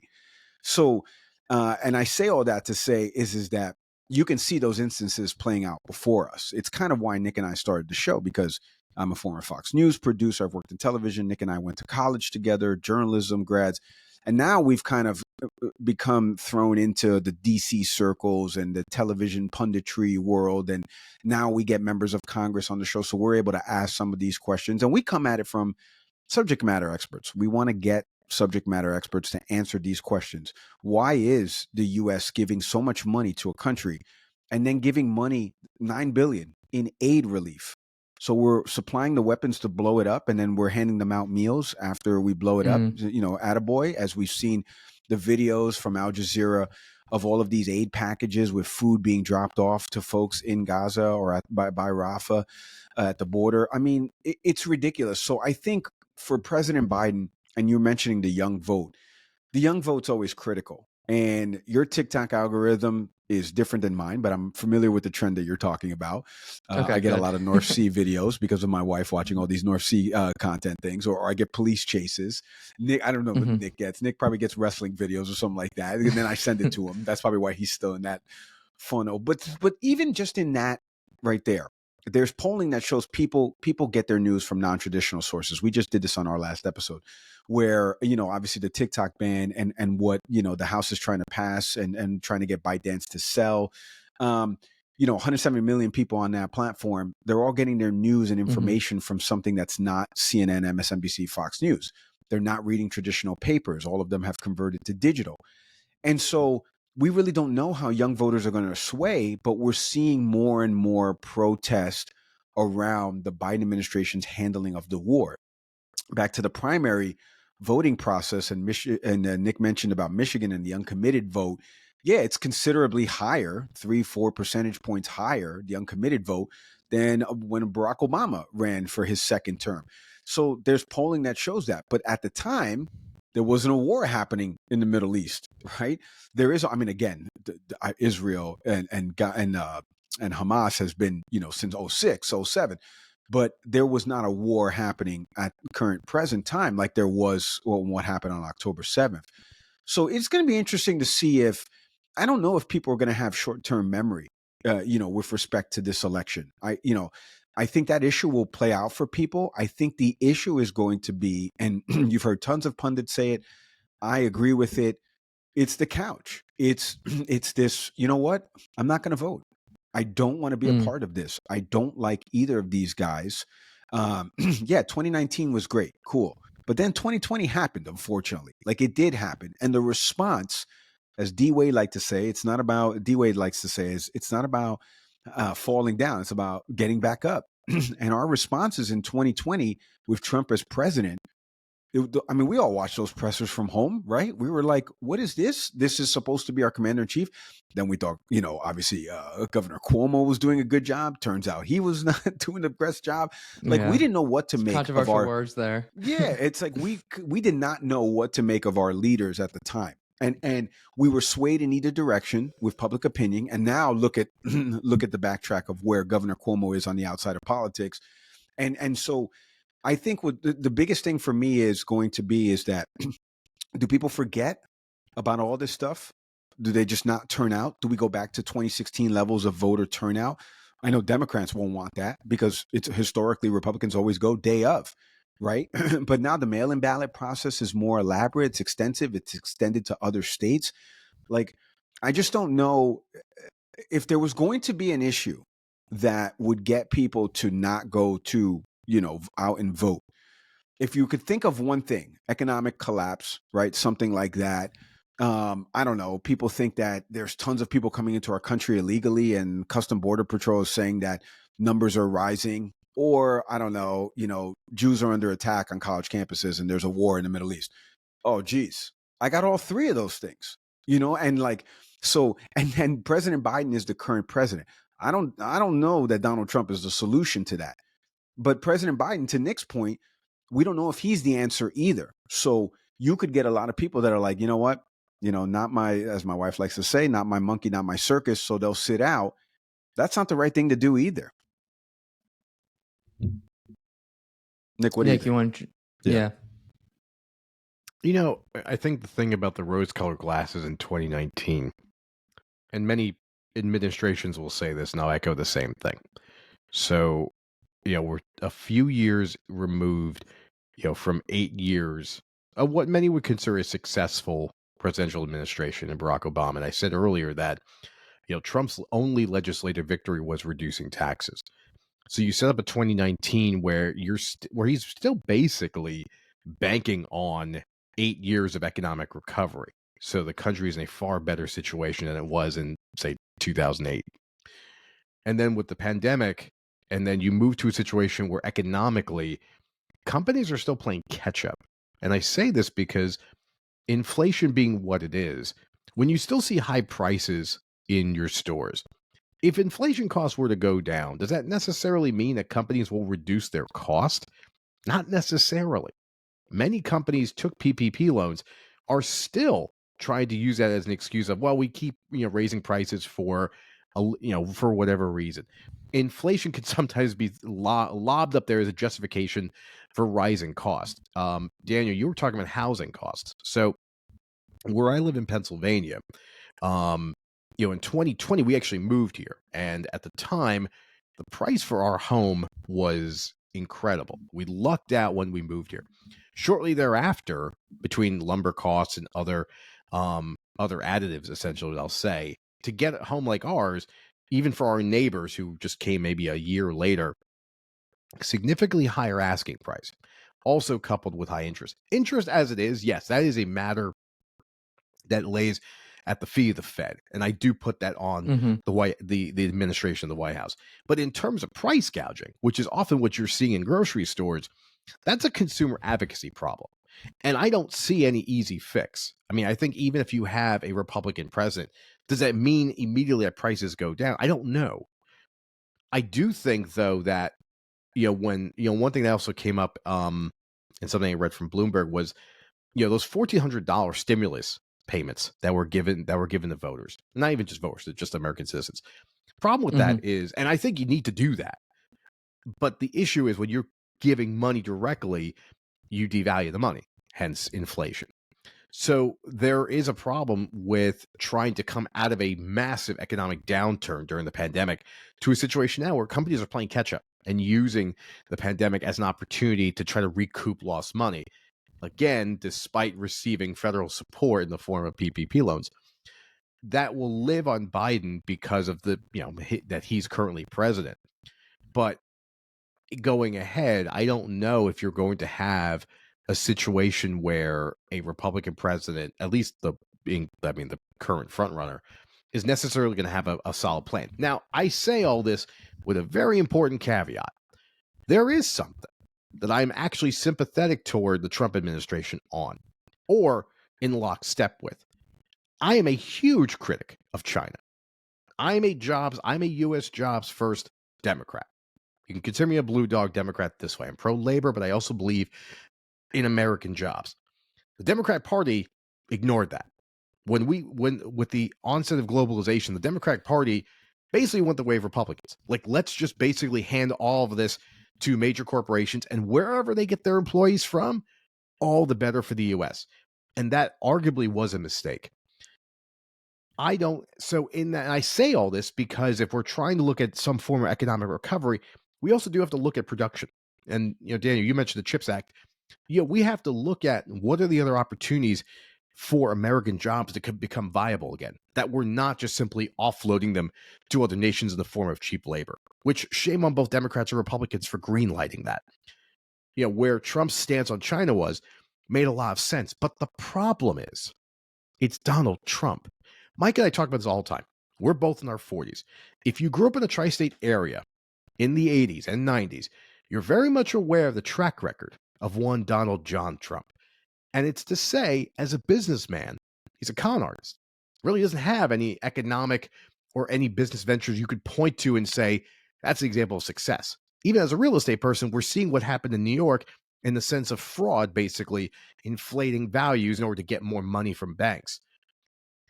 So, and I say all that to say is that you can see those instances playing out before us. It's kind of why Nick and I started the show, because I'm a former Fox News producer. I've worked in television. Nick and I went to college together, journalism grads. And now we've kind of become thrown into the DC circles and the television punditry world. And now we get members of Congress on the show. So we're able to ask some of these questions. And we come at it from subject matter experts. We want to get subject matter experts to answer these questions. Why is the U.S. giving so much money to a country and then giving money, $9 billion in aid relief? So we're supplying the weapons to blow it up, and then we're handing them out meals after we blow it up, attaboy, as we've seen the videos from Al Jazeera of all of these aid packages with food being dropped off to folks in Gaza or by Rafah at the border. I mean, it's ridiculous. So I think for President Biden, and you're mentioning the young vote's always critical. And your TikTok algorithm is different than mine, but I'm familiar with the trend that you're talking about. Okay, I get good. a lot of North Sea videos because of my wife watching all these North Sea content things, or I get police chases. Nick, I don't know what Nick gets. Nick probably gets wrestling videos or something like that, and then I send it to him. That's probably why he's still in that funnel. But even just in that right there, there's polling that shows people get their news from non-traditional sources. We just did this on our last episode, where, obviously the TikTok ban and what, the House is trying to pass and trying to get ByteDance to sell. 170 million people on that platform, they're all getting their news and information from something that's not CNN, MSNBC, Fox News. They're not reading traditional papers. All of them have converted to digital. And so we really don't know how young voters are going to sway, but we're seeing more and more protest around the Biden administration's handling of the war. Back to the primary voting process, and Nick mentioned about Michigan and the uncommitted vote. Yeah, it's considerably higher, 3-4 percentage points higher, the uncommitted vote, than when Barack Obama ran for his second term. So there's polling that shows that. But at the time, there wasn't a war happening in the Middle East, right? There is, I mean, again, Israel and Hamas has been, since 06, 07. But there was not a war happening at current present time like there was what happened on October 7th. So it's going to be interesting to see I don't know if people are going to have short-term memory, with respect to this election. I think that issue will play out for people. I think the issue is going to be, and you've heard tons of pundits say it, I agree with it, it's the couch. It's this, you know what? I'm not going to vote. I don't want to be a part of this. I don't like either of these guys. 2019 was great. Cool. But then 2020 happened, unfortunately. Like, it did happen. And the response, as D-Wade likes to say, it's not about falling down. It's about getting back up. And our responses in 2020 with Trump as president I mean, we all watched those pressers from home, right? We were like, what is this? This is supposed to be our commander in chief. Then we thought, obviously Governor Cuomo was doing a good job. Turns out he was not doing the best job. Like, we Yeah. didn't know what to It's make of controversial our, words there. yeah, it's like we did not know what to make of our leaders at the time. And we were swayed in either direction with public opinion. And now look at look at the backtrack of where Governor Cuomo is on the outside of politics. And so I think what the biggest thing for me is going to be is that do people forget about all this stuff? Do they just not turn out? Do we go back to 2016 levels of voter turnout? I know Democrats won't want that because it's historically Republicans always go day of, right? But now the mail-in ballot process is more elaborate, it's extensive, it's extended to other states. Like, I just don't know if there was going to be an issue that would get people to not go to, out and vote. If you could think of one thing, economic collapse, right? Something like that. I don't know. People think that there's tons of people coming into our country illegally and Custom Border Patrol is saying that numbers are rising. Or, I don't know, Jews are under attack on college campuses and there's a war in the Middle East. Oh, geez. I got all three of those things, and like, so, and then President Biden is the current president. I don't know that Donald Trump is the solution to that. But President Biden, to Nick's point, we don't know if he's the answer either. So you could get a lot of people that are like, you know what? Not my, as my wife likes to say, not my monkey, not my circus. So they'll sit out. That's not the right thing to do either. Nick, what do you think? You want? Yeah. I think the thing about the rose-colored glasses in 2019, and many administrations will say this, and I'll echo the same thing. So, we're a few years removed, from 8 years of what many would consider a successful presidential administration in Barack Obama. And I said earlier that, Trump's only legislative victory was reducing taxes. So you set up a 2019 where where he's still basically banking on 8 years of economic recovery. So the country is in a far better situation than it was in, say, 2008. And then with the pandemic, and then you move to a situation where economically companies are still playing catch up. And I say this because inflation being what it is, when you still see high prices in your stores, if inflation costs were to go down, does that necessarily mean that companies will reduce their cost? Not necessarily. Many companies took PPP loans, are still trying to use that as an excuse of, well, we keep raising prices for for whatever reason. Inflation could sometimes be lobbed up there as a justification for rising costs. Daniel, you were talking about housing costs. So where I live in Pennsylvania, in 2020, we actually moved here. And at the time, the price for our home was incredible. We lucked out when we moved here. Shortly thereafter, between lumber costs and other additives, essentially, I'll say, to get a home like ours, even for our neighbors who just came maybe a year later, significantly higher asking price, also coupled with high interest. Interest as it is, yes, that is a matter that lays at the feet of the Fed. And I do put that on the administration of the White House. But in terms of price gouging, which is often what you're seeing in grocery stores, that's a consumer advocacy problem. And I don't see any easy fix. I mean, I think even if you have a Republican president, does that mean immediately that prices go down? I don't know. I do think, though, that, when, one thing that also came up and something I read from Bloomberg was, those $1,400 stimulus payments that were given to voters, not even just voters, just American citizens. Problem with that is, and I think you need to do that, but the issue is when you're giving money directly, you devalue the money, hence inflation. So there is a problem with trying to come out of a massive economic downturn during the pandemic to a situation now where companies are playing catch up and using the pandemic as an opportunity to try to recoup lost money. Again, despite receiving federal support in the form of PPP loans, that will live on Biden because of the, that he's currently president. But going ahead, I don't know if you're going to have a situation where a Republican president, at least the current frontrunner, is necessarily going to have a solid plan. Now, I say all this with a very important caveat. There is something. that I'm actually sympathetic toward the Trump administration on, or in lockstep with. I am a huge critic of China. I'm a U.S. jobs first Democrat. You can consider me a blue dog Democrat this way. I'm pro-labor, but I also believe in American jobs. The Democrat Party ignored that. When with the onset of globalization, the Democratic Party basically went the way of Republicans. Like, let's just basically hand all of this to major corporations, and wherever they get their employees from, all the better for the U.S. And that arguably was a mistake. I say all this because if we're trying to look at some form of economic recovery, we also do have to look at production. And, Daniel, you mentioned the CHIPS Act. We have to look at what are the other opportunities for American jobs to become viable again, that we're not just simply offloading them to other nations in the form of cheap labor, which shame on both Democrats and Republicans for greenlighting that. Where Trump's stance on China made a lot of sense. But the problem is, it's Donald Trump. Mike and I talk about this all the time. We're both in our 40s. If you grew up in the tri-state area in the 80s and 90s, you're very much aware of the track record of one Donald John Trump. And it's to say, as a businessman, he's a con artist. Really doesn't have any economic or any business ventures you could point to and say, that's an example of success. Even as a real estate person, we're seeing what happened in New York in the sense of fraud, basically inflating values in order to get more money from banks.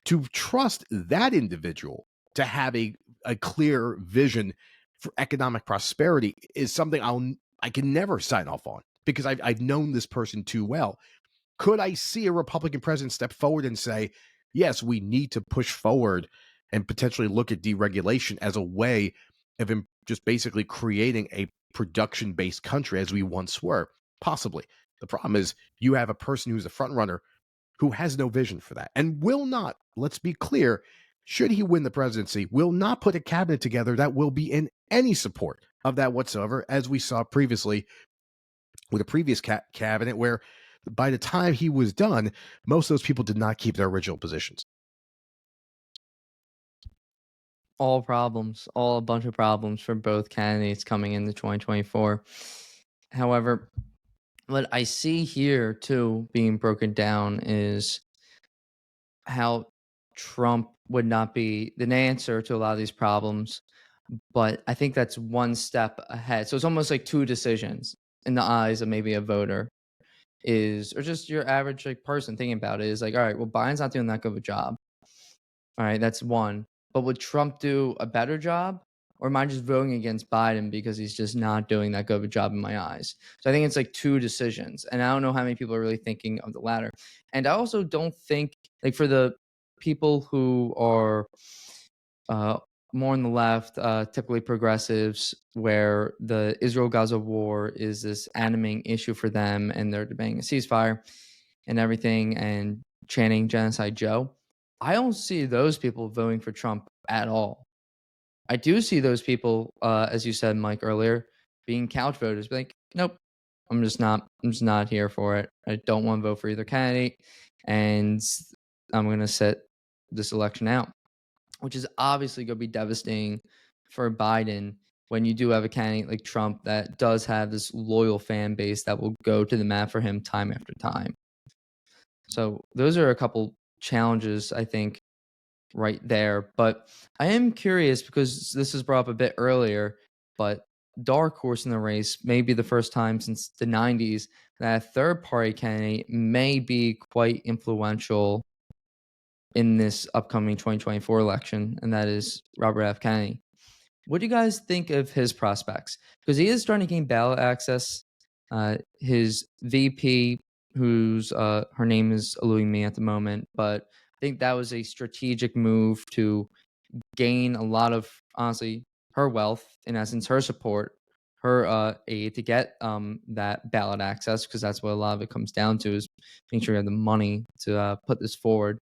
To trust that individual to have a clear vision for economic prosperity is something I can never sign off on, because I've known this person too well. Could I see a Republican president step forward and say, yes, we need to push forward and potentially look at deregulation as a way of just basically creating a production-based country as we once were? Possibly. The problem is you have a person who's a front runner who has no vision for that and will not, let's be clear, should he win the presidency, will not put a cabinet together that will be in any support of that whatsoever, as we saw previously with a previous cabinet where by the time he was done, most of those people did not keep their original positions. All problems, all a bunch of problems for both candidates coming into 2024. However, what I see here too being broken down is how Trump would not be the answer to a lot of these problems, but I think that's one step ahead. So it's almost like two decisions in the eyes of maybe a voter or just your average person thinking about it is like, all right, well, Biden's not doing that good of a job. All right, that's one. But would Trump do a better job? Or am I just voting against Biden because he's just not doing that good of a job in my eyes? So I think it's like two decisions. And I don't know how many people are really thinking of the latter. And I also don't think, like, for the people who are more on the left, typically progressives, where the Israel-Gaza war is this animating issue for them, and they're demanding a ceasefire and everything and chanting Genocide Joe. I don't see those people voting for Trump at all. I do see those people, as you said, Mike, earlier, being couch voters, like, nope, I'm just not here for it. I don't want to vote for either candidate, and I'm going to sit this election out, which is obviously going to be devastating for Biden when you do have a candidate like Trump that does have this loyal fan base that will go to the mat for him time after time. So those are a couple challenges, I think, right there. But I am curious, because this was brought up a bit earlier, but dark horse in the race may be the first time since the 90s that a third party candidate may be quite influential in this upcoming 2024 election, and that is Robert F. Kennedy. What do you guys think of his prospects? Because he is starting to gain ballot access. His VP, whose her name is eluding me at the moment, but I think that was a strategic move to gain a lot of, honestly, her wealth, in essence, her support, her aid to get that ballot access, because that's what a lot of it comes down to, is making sure you have the money to put this forward.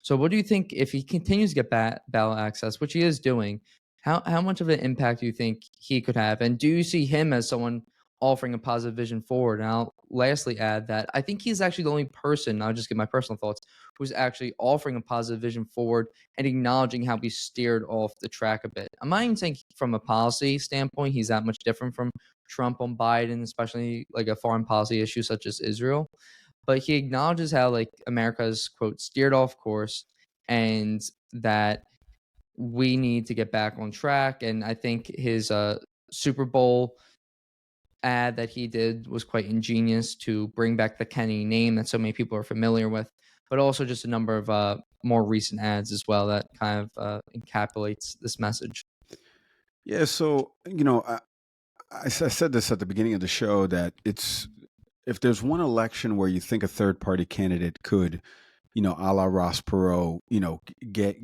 So what do you think, if he continues to get ballot access, which he is doing, how much of an impact do you think he could have? And do you see him as someone offering a positive vision forward? And I'll lastly add that I think he's actually the only person, I'll just give my personal thoughts, who's actually offering a positive vision forward and acknowledging how we steered off the track a bit. I'm not even saying from a policy standpoint he's that much different from Trump on Biden, especially like a foreign policy issue such as Israel. But he acknowledges how like America's quote steered off course and that we need to get back on track. And I think his Super Bowl ad that he did was quite ingenious to bring back the Kennedy name that so many people are familiar with, but also just a number of more recent ads as well that kind of encapsulates this message. Yeah, so I said this at the beginning of the show that if there's one election where you think a third party candidate could, a la Ross Perot,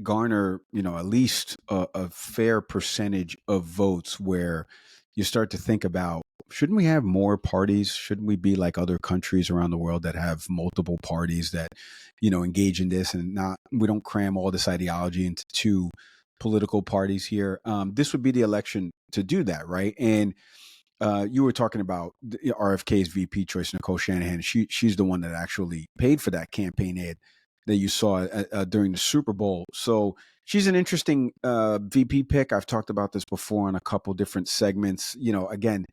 garner, at least a fair percentage of votes, where you start to think about, shouldn't we have more parties? Shouldn't we be like other countries around the world that have multiple parties that, engage in this, and we don't cram all this ideology into two political parties here? This would be the election to do that, right? And you were talking about RFK's VP choice, Nicole Shanahan. She's the one that actually paid for that campaign ad that you saw during the Super Bowl. So she's an interesting VP pick. I've talked about this before on a couple different segments. Again,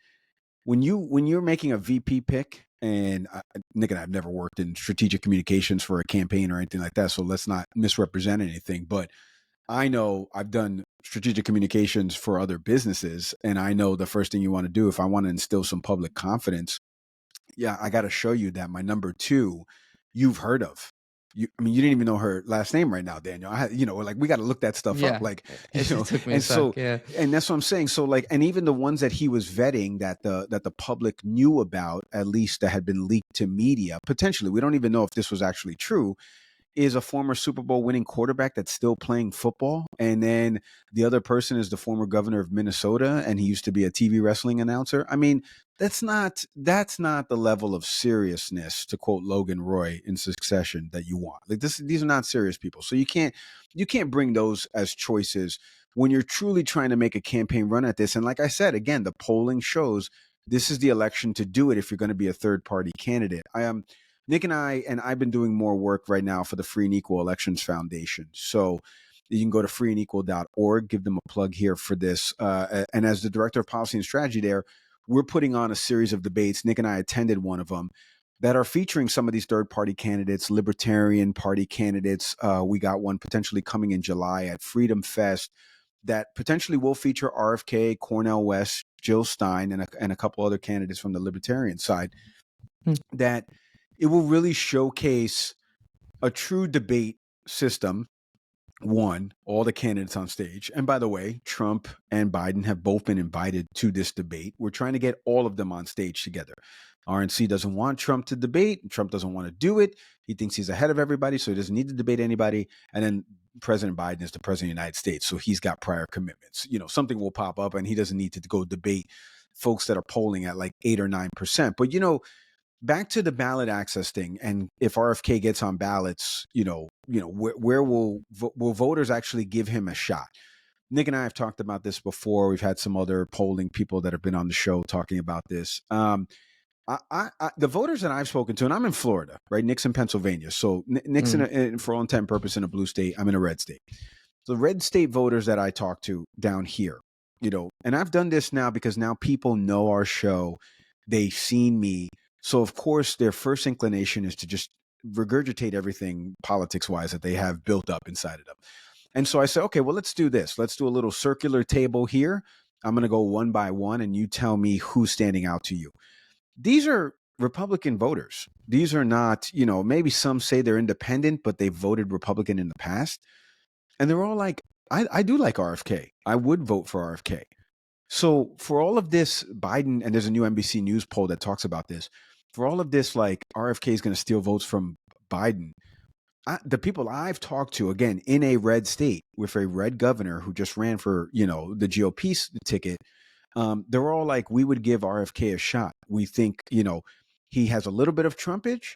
when you're making a VP pick, and Nick and I have never worked in strategic communications for a campaign or anything like that, so let's not misrepresent anything. But I know I've done strategic communications for other businesses, and I know the first thing you want to do if I want to instill some public confidence, I got to show you that my number two, you've heard of. You didn't even know her last name right now, Daniel. We got to look that stuff up. It took me and a sec, and that's what I'm saying. So and even the ones that he was vetting that the public knew about, at least that had been leaked to media, potentially, we don't even know if this was actually true, is a former Super Bowl winning quarterback that's still playing football. And then the other person is the former governor of Minnesota, and he used to be a TV wrestling announcer. I mean, that's not the level of seriousness, to quote Logan Roy in Succession, that you want. Like these are not serious people. So you can't bring those as choices when you're truly trying to make a campaign run at this. And like I said, again, the polling shows this is the election to do it if you're going to be a third party candidate. Nick and I've been doing more work right now for the Free and Equal Elections Foundation. So you can go to freeandequal.org, give them a plug here for this. And as the director of policy and strategy there, we're putting on a series of debates. Nick and I attended one of them that are featuring some of these third party candidates, Libertarian Party candidates. We got one potentially coming in July at Freedom Fest that potentially will feature RFK, Cornel West, Jill Stein, and a couple other candidates from the Libertarian side. That it will really showcase a true debate system. One, all the candidates on stage. And by the way, Trump and Biden have both been invited to this debate. We're trying to get all of them on stage together. RNC doesn't want Trump to debate. Trump doesn't want to do it. He thinks he's ahead of everybody, so he doesn't need to debate anybody. And then President Biden is the president of the United States, so he's got prior commitments. Something will pop up, and he doesn't need to go debate folks that are polling at like 8 or 9%. But back to the ballot access thing, and if RFK gets on ballots, where will voters actually give him a shot? Nick and I have talked about this before. We've had some other polling people that have been on the show talking about this. The voters that I've spoken to, and I'm in Florida, right? Nick's in Pennsylvania. So Nick's for all intent and purpose in a blue state. I'm in a red state. So the red state voters that I talk to down here, and I've done this now because now people know our show. They've seen me. So of course their first inclination is to just regurgitate everything politics wise that they have built up inside of them. And so I said, okay, well, let's do this. Let's do a little circular table here. I'm going to go one by one and you tell me who's standing out to you. These are Republican voters. These are not, maybe some say they're independent, but they voted Republican in the past. And they're all like, I do like RFK. I would vote for RFK. So for all of this, Biden, and there's a new NBC News poll that talks about this, for all of this, like RFK is going to steal votes from Biden. The people I've talked to, again, in a red state with a red governor who just ran for, the GOP ticket, they're all like, we would give RFK a shot. We think, he has a little bit of Trumpage.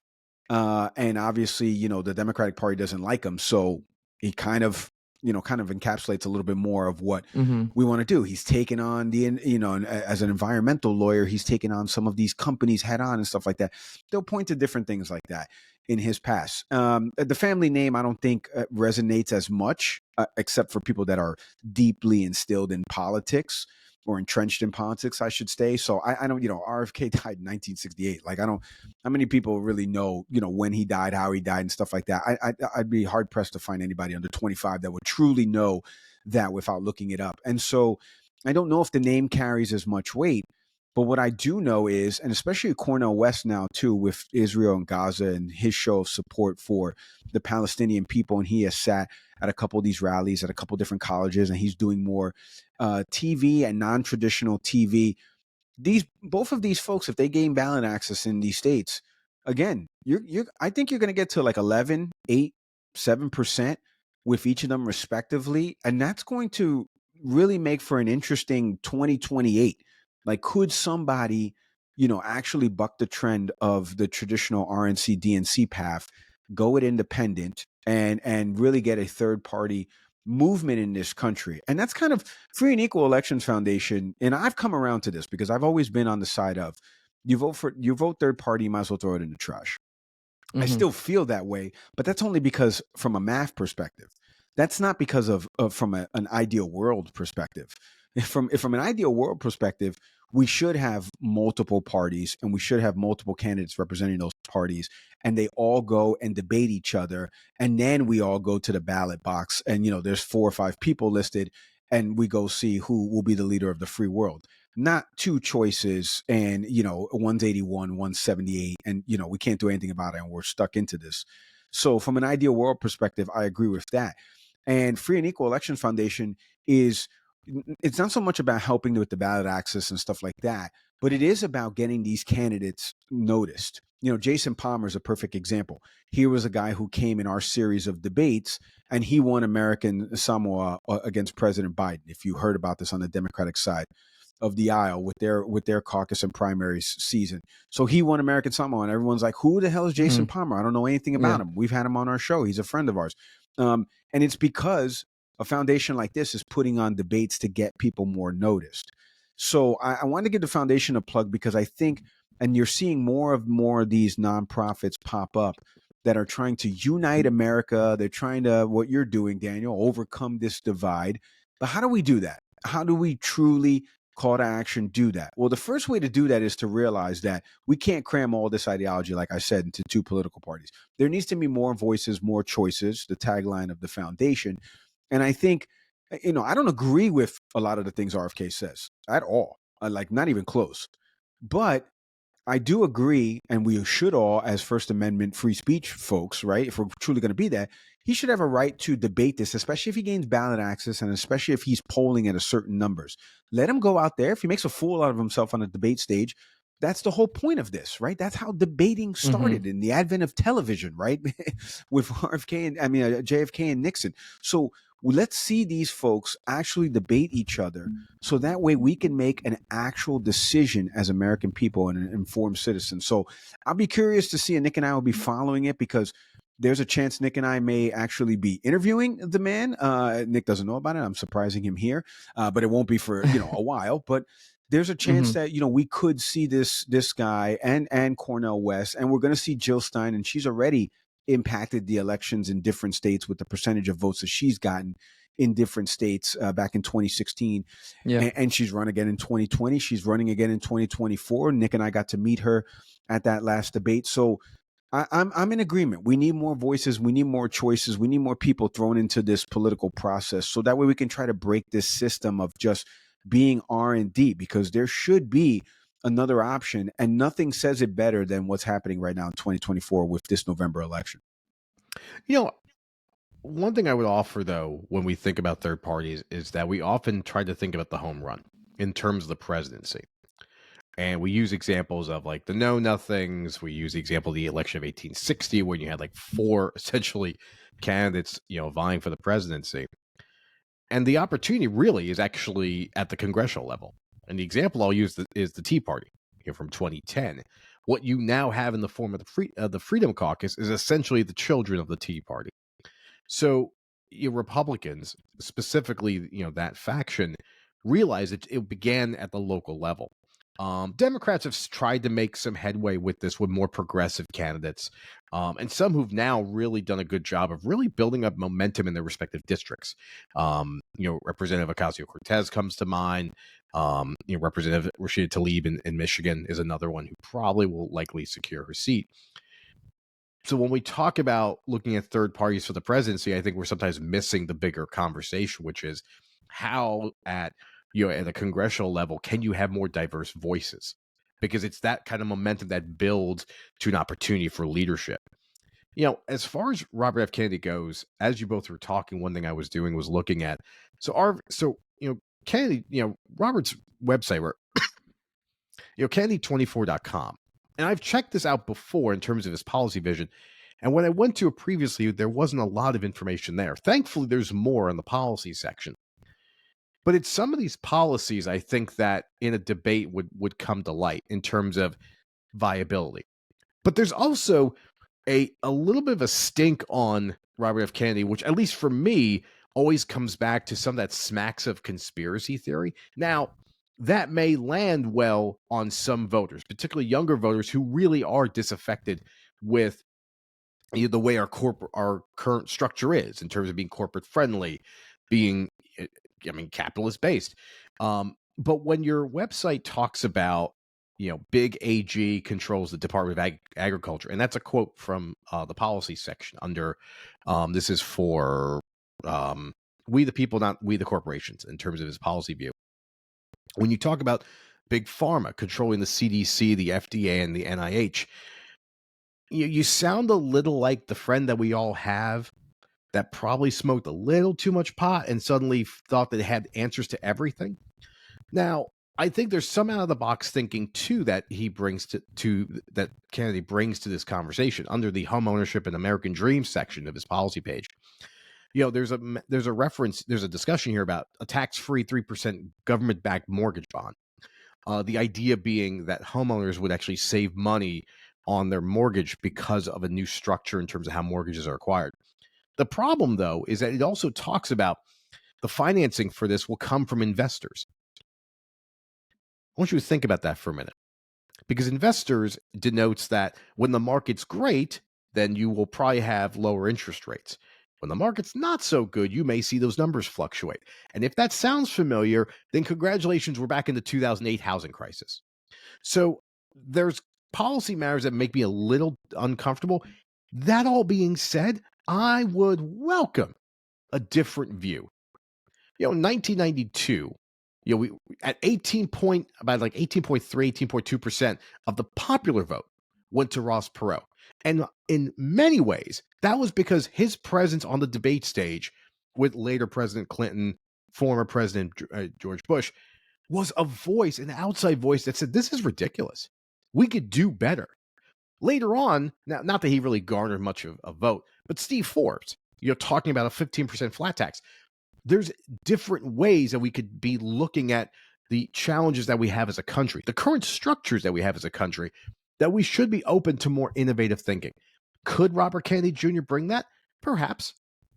And obviously, the Democratic Party doesn't like him. So he kind of encapsulates a little bit more of what we want to do. He's taken on as an environmental lawyer, he's taken on some of these companies head on and stuff like that. They'll point to different things like that. in his past. The family name, I don't think resonates as much, except for people that are deeply instilled in politics or entrenched in politics, I should say. So I don't, RFK died in 1968. Like, I don't, how many people really know, when he died, how he died and stuff like that. I'd be hard pressed to find anybody under 25 that would truly know that without looking it up. And so I don't know if the name carries as much weight. But what I do know is, and especially Cornel West now too, with Israel and Gaza and his show of support for the Palestinian people, and he has sat at a couple of these rallies at a couple of different colleges, and he's doing more TV and non-traditional TV. Both of these folks, if they gain ballot access in these states, again, I think you're going to get to like 11, 8, 7% with each of them respectively, and that's going to really make for an interesting 2028. Like, could somebody, actually buck the trend of the traditional RNC DNC path, go it independent, and really get a third party movement in this country? And that's kind of Free and Equal Elections Foundation. And I've come around to this because I've always been on the side of you vote third party, you might as well throw it in the trash. I still feel that way, but that's only because from a math perspective. That's not because of from an ideal world perspective. From an ideal world perspective, we should have multiple parties and we should have multiple candidates representing those parties, and they all go and debate each other, and then we all go to the ballot box, and there's 4 or 5 people listed, and we go see who will be the leader of the free world. Not 2 choices, and one's 81, one's 78, and we can't do anything about it, and we're stuck into this. So from an ideal world perspective, I agree with that. And Free and Equal Elections Foundation it's not so much about helping with the ballot access and stuff like that, but it is about getting these candidates noticed. Jason Palmer is a perfect example. Here was a guy who came in our series of debates, and he won American Samoa against President Biden. If you heard about this on the Democratic side of the aisle with their caucus and primaries season. So he won American Samoa, and everyone's like, who the hell is Jason Palmer? I don't know anything about him. We've had him on our show. He's a friend of ours. And it's because a foundation like this is putting on debates to get people more noticed. So I wanted to give the foundation a plug because I think, and you're seeing more of these nonprofits pop up that are trying to unite America. They're trying to, what you're doing, Daniel, overcome this divide. But how do we do that? How do we truly call to action do that? Well, the first way to do that is to realize that we can't cram all this ideology, like I said, into 2 political parties. There needs to be more voices, more choices, the tagline of the foundation. And I think, I don't agree with a lot of the things RFK says at all, like not even close. But I do agree, and we should all, as First Amendment free speech folks, right, if we're truly going to be that, he should have a right to debate this, especially if he gains ballot access and especially if he's polling at a certain numbers. Let him go out there. If he makes a fool out of himself on a debate stage, that's the whole point of this, right? That's how debating started in the advent of television, right? With JFK and Nixon. So let's see these folks actually debate each other so that way we can make an actual decision as American people and an informed citizen. So I'll be curious to see, and Nick and I will be following it because there's a chance Nick and I may actually be interviewing the man. Nick doesn't know about it. I'm surprising him here, but it won't be for a while. But there's a chance that we could see this guy and Cornel West, and we're going to see Jill Stein, and she's already impacted the elections in different states with the percentage of votes that she's gotten in different states back in 2016. And she's run again in 2020. She's running again in 2024. Nick and I got to meet her at that last debate. So I'm in agreement. We need more voices. We need more choices. We need more people thrown into this political process. So that way we can try to break this system of just being R&D, because there should be another option, and nothing says it better than what's happening right now in 2024 with this November election. One thing I would offer, though, when we think about third parties is that we often try to think about the home run in terms of the presidency. And we use examples of like the know-nothings. We use the example of the election of 1860 when you had like 4 essentially candidates, vying for the presidency. And the opportunity really is actually at the congressional level. And the example I'll use is the Tea Party from 2010. What you now have in the form of the Freedom Caucus is essentially the children of the Tea Party. So Republicans, specifically, that faction, realized that it began at the local level. Democrats have tried to make some headway with this with more progressive candidates, and some who've now really done a good job of really building up momentum in their respective districts. Representative Ocasio-Cortez comes to mind. Representative Rashida Tlaib in Michigan is another one who probably will likely secure her seat. So when we talk about looking at third parties for the presidency, I think we're sometimes missing the bigger conversation, which is how at a congressional level can you have more diverse voices? Because it's that kind of momentum that builds to an opportunity for leadership. As far as Robert F. Kennedy goes, as you both were talking, one thing I was doing was looking at Kennedy, Robert's website where Kennedy24.com. And I've checked this out before in terms of his policy vision. And when I went to it previously, there wasn't a lot of information there. Thankfully, there's more in the policy section. But it's some of these policies, I think, that in a debate would come to light in terms of viability. But there's also a little bit of a stink on Robert F. Kennedy, which, at least for me, always comes back to some that smacks of conspiracy theory. Now, that may land well on some voters, particularly younger voters who really are disaffected with the way our current structure is in terms of being corporate friendly, being capitalist based. But when your website talks about big AG controls the Department of Agriculture, and that's a quote from the policy section under this is for we the people, not we the corporations, in terms of his policy view. When you talk about big pharma controlling the CDC, the FDA, and the NIH, you sound a little like the friend that we all have that probably smoked a little too much pot and suddenly thought that it had answers to everything. Now, I think there's some out of the box thinking too that he brings that Kennedy brings to this conversation under the home ownership and American dream section of his policy page. There's a reference, there's a discussion here about a tax-free 3% government-backed mortgage bond. The idea being that homeowners would actually save money on their mortgage because of a new structure in terms of how mortgages are acquired. The problem, though, is that it also talks about the financing for this will come from investors. I want you to think about that for a minute, because investors denotes that when the market's great, then you will probably have lower interest rates. When the market's not so good, you may see those numbers fluctuate. And if that sounds familiar, then congratulations, we're back in the 2008 housing crisis. So there's policy matters that make me a little uncomfortable. That all being said, I would welcome a different view. In 1992, we at 18.3, 18.2% of the popular vote went to Ross Perot. And in many ways, that was because his presence on the debate stage with later President Clinton, former President George Bush, was a voice, an outside voice that said, this is ridiculous. We could do better. Later on, now, not that he really garnered much of a vote, but Steve Forbes, talking about a 15% flat tax. There's different ways that we could be looking at the challenges that we have as a country, the current structures that we have as a country, that we should be open to more innovative thinking. Could Robert Kennedy Jr. bring that? Perhaps.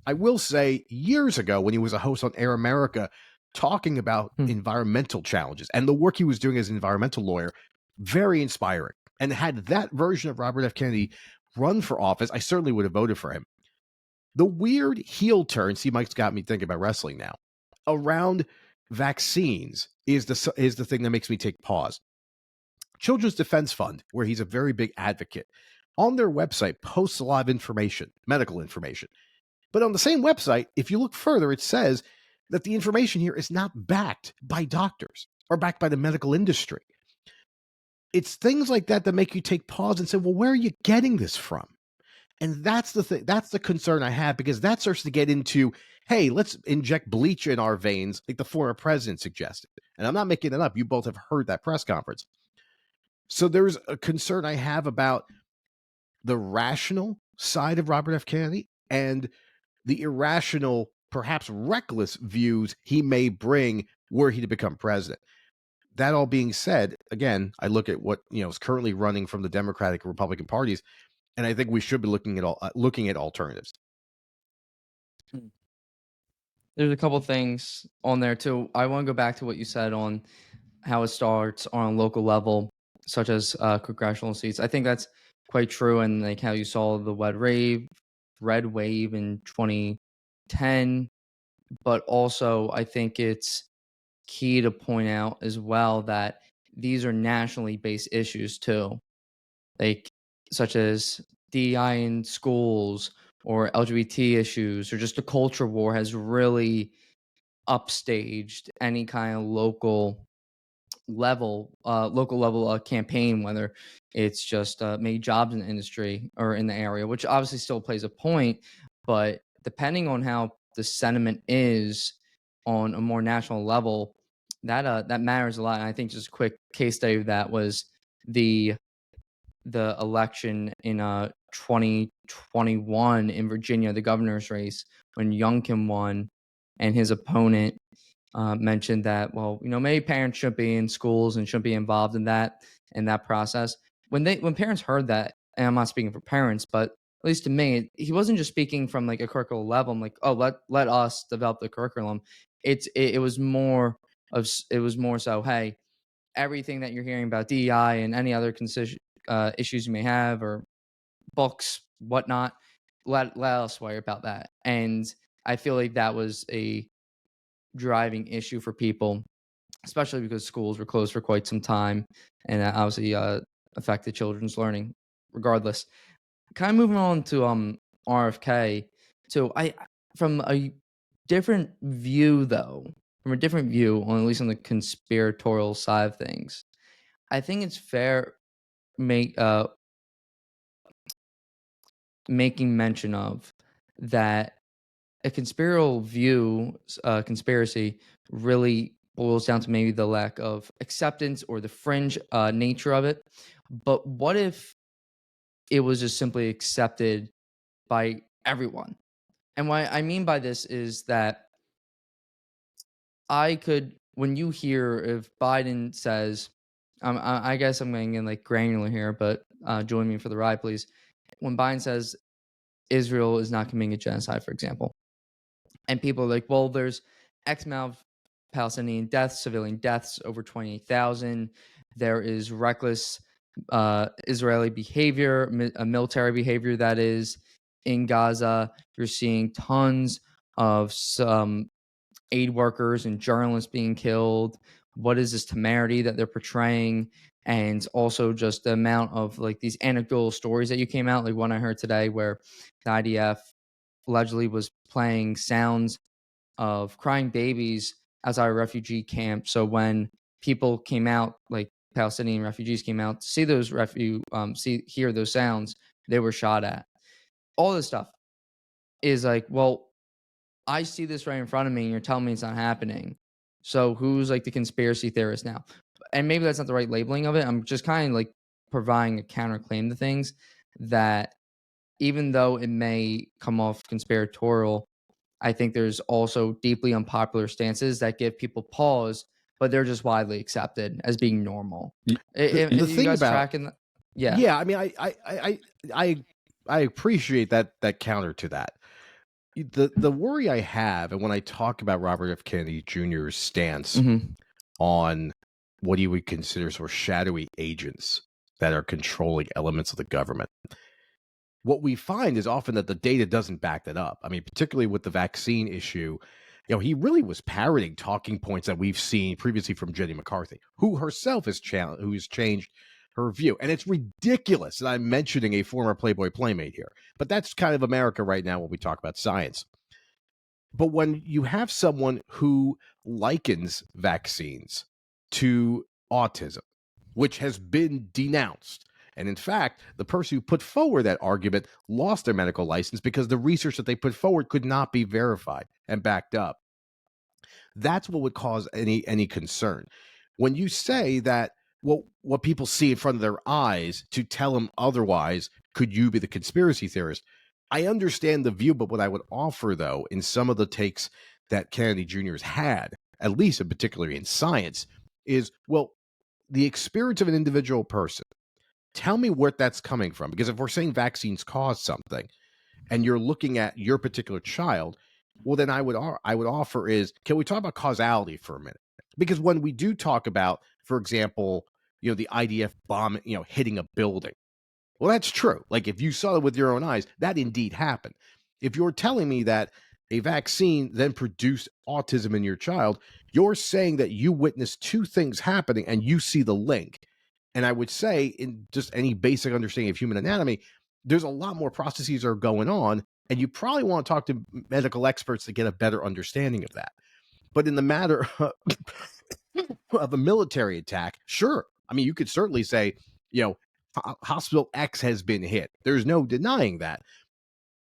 I will say, years ago, when he was a host on Air America, talking about environmental challenges and the work he was doing as an environmental lawyer, very inspiring. And had that version of Robert F. Kennedy run for office, I certainly would have voted for him. The weird heel turn, see, Mike's got me thinking about wrestling now, around vaccines is the thing that makes me take pause. Children's Defense Fund, where he's a very big advocate, on their website posts a lot of information, medical information. But on the same website, if you look further, it says that the information here is not backed by doctors or backed by the medical industry. It's things like that that make you take pause and say, well, where are you getting this from? And that's the thing. That's the concern I have, because that starts to get into, hey, let's inject bleach in our veins, like the former president suggested. And I'm not making that up. You both have heard that press conference. So there's a concern I have about the rational side of Robert F. Kennedy and the irrational, perhaps reckless views he may bring were he to become president. That all being said, again, I look at what is currently running from the Democratic and Republican parties, and I think we should be looking at alternatives. There's a couple things on there too. I want to go back to what you said on how it starts on a local level, such as congressional seats. I think that's quite true, and like how you saw the red wave in 2010. But also, I think it's key to point out as well that these are nationally based issues too, like such as DEI in schools or LGBT issues, or just the culture war has really upstaged any kind of local level campaign, whether it's just made jobs in the industry or in the area, which obviously still plays a point. But depending on how the sentiment is on a more national level, that matters a lot. And I think just a quick case study of that was the election in 2021 in Virginia, the governor's race, when Youngkin won, and his opponent mentioned that, well, maybe parents shouldn't be in schools and shouldn't be involved in that process. When parents heard that, and I'm not speaking for parents, but at least to me, he wasn't just speaking from like a curriculum level. I'm like, oh, let us develop the curriculum. It was more so, hey, everything that you're hearing about DEI and any other issues you may have, or books, whatnot, let us worry about that. And I feel like that was a driving issue for people, especially because schools were closed for quite some time, and that obviously affected children's learning. Regardless, kind of moving on to RFK. So I, from a different view though, from a different view, on at least on the conspiratorial side of things, I think it's fair make making mention of that a conspiracy really boils down to maybe the lack of acceptance or the fringe nature of it. But what if it was just simply accepted by everyone? And what I mean by this is that when you hear if Biden says, I guess I'm going to get like granular here, but join me for the ride, please. When Biden says Israel is not committing a genocide, for example, and people are like, well, there's X amount of Palestinian deaths, civilian deaths, over 28,000. There is reckless Israeli behavior, military behavior that is in Gaza. You're seeing tons of some aid workers and journalists being killed. What is this temerity that they're portraying? And also just the amount of like these anecdotal stories that you came out, like one I heard today where the IDF allegedly was playing sounds of crying babies outside a refugee camp. So when people came out, like Palestinian refugees came out to see those hear those sounds, they were shot at. All this stuff is like, well, I see this right in front of me, and you're telling me it's not happening. So who's like the conspiracy theorist now? And maybe that's not the right labeling of it. I'm just kind of like providing a counterclaim to things that, even though it may come off conspiratorial, I think there's also deeply unpopular stances that give people pause, but they're just widely accepted as being normal. The You thing guys about tracking that? Yeah. yeah, I mean, I appreciate that counter to that. The worry I have, and when I talk about Robert F. Kennedy Jr.'s stance Mhm. on what he would consider sort of shadowy agents that are controlling elements of the government, what we find is often that the data doesn't back that up. I mean, particularly with the vaccine issue, he really was parroting talking points that we've seen previously from Jenny McCarthy, who herself has changed her view. And it's ridiculous that I'm mentioning a former Playboy Playmate here, but that's kind of America right now when we talk about science. But when you have someone who likens vaccines to autism, which has been denounced, and in fact, the person who put forward that argument lost their medical license because the research that they put forward could not be verified and backed up. That's what would cause any concern. When you say that, well, what people see in front of their eyes to tell them otherwise, could you be the conspiracy theorist? I understand the view, but what I would offer, though, in some of the takes that Kennedy Jr. has had, at least in particularly in science, is, well, the experience of an individual person. Tell me where that's coming from. Because if we're saying vaccines cause something, and you're looking at your particular child, well, then I would offer is, can we talk about causality for a minute? Because when we do talk about, for example, the IDF bomb, hitting a building, well, that's true. Like if you saw it with your own eyes, that indeed happened. If you're telling me that a vaccine then produced autism in your child, you're saying that you witnessed two things happening and you see the link. And I would say, in just any basic understanding of human anatomy, there's a lot more processes that are going on, and you probably want to talk to medical experts to get a better understanding of that. But in the matter of a military attack, sure. I mean, you could certainly say, hospital X has been hit. There's no denying that.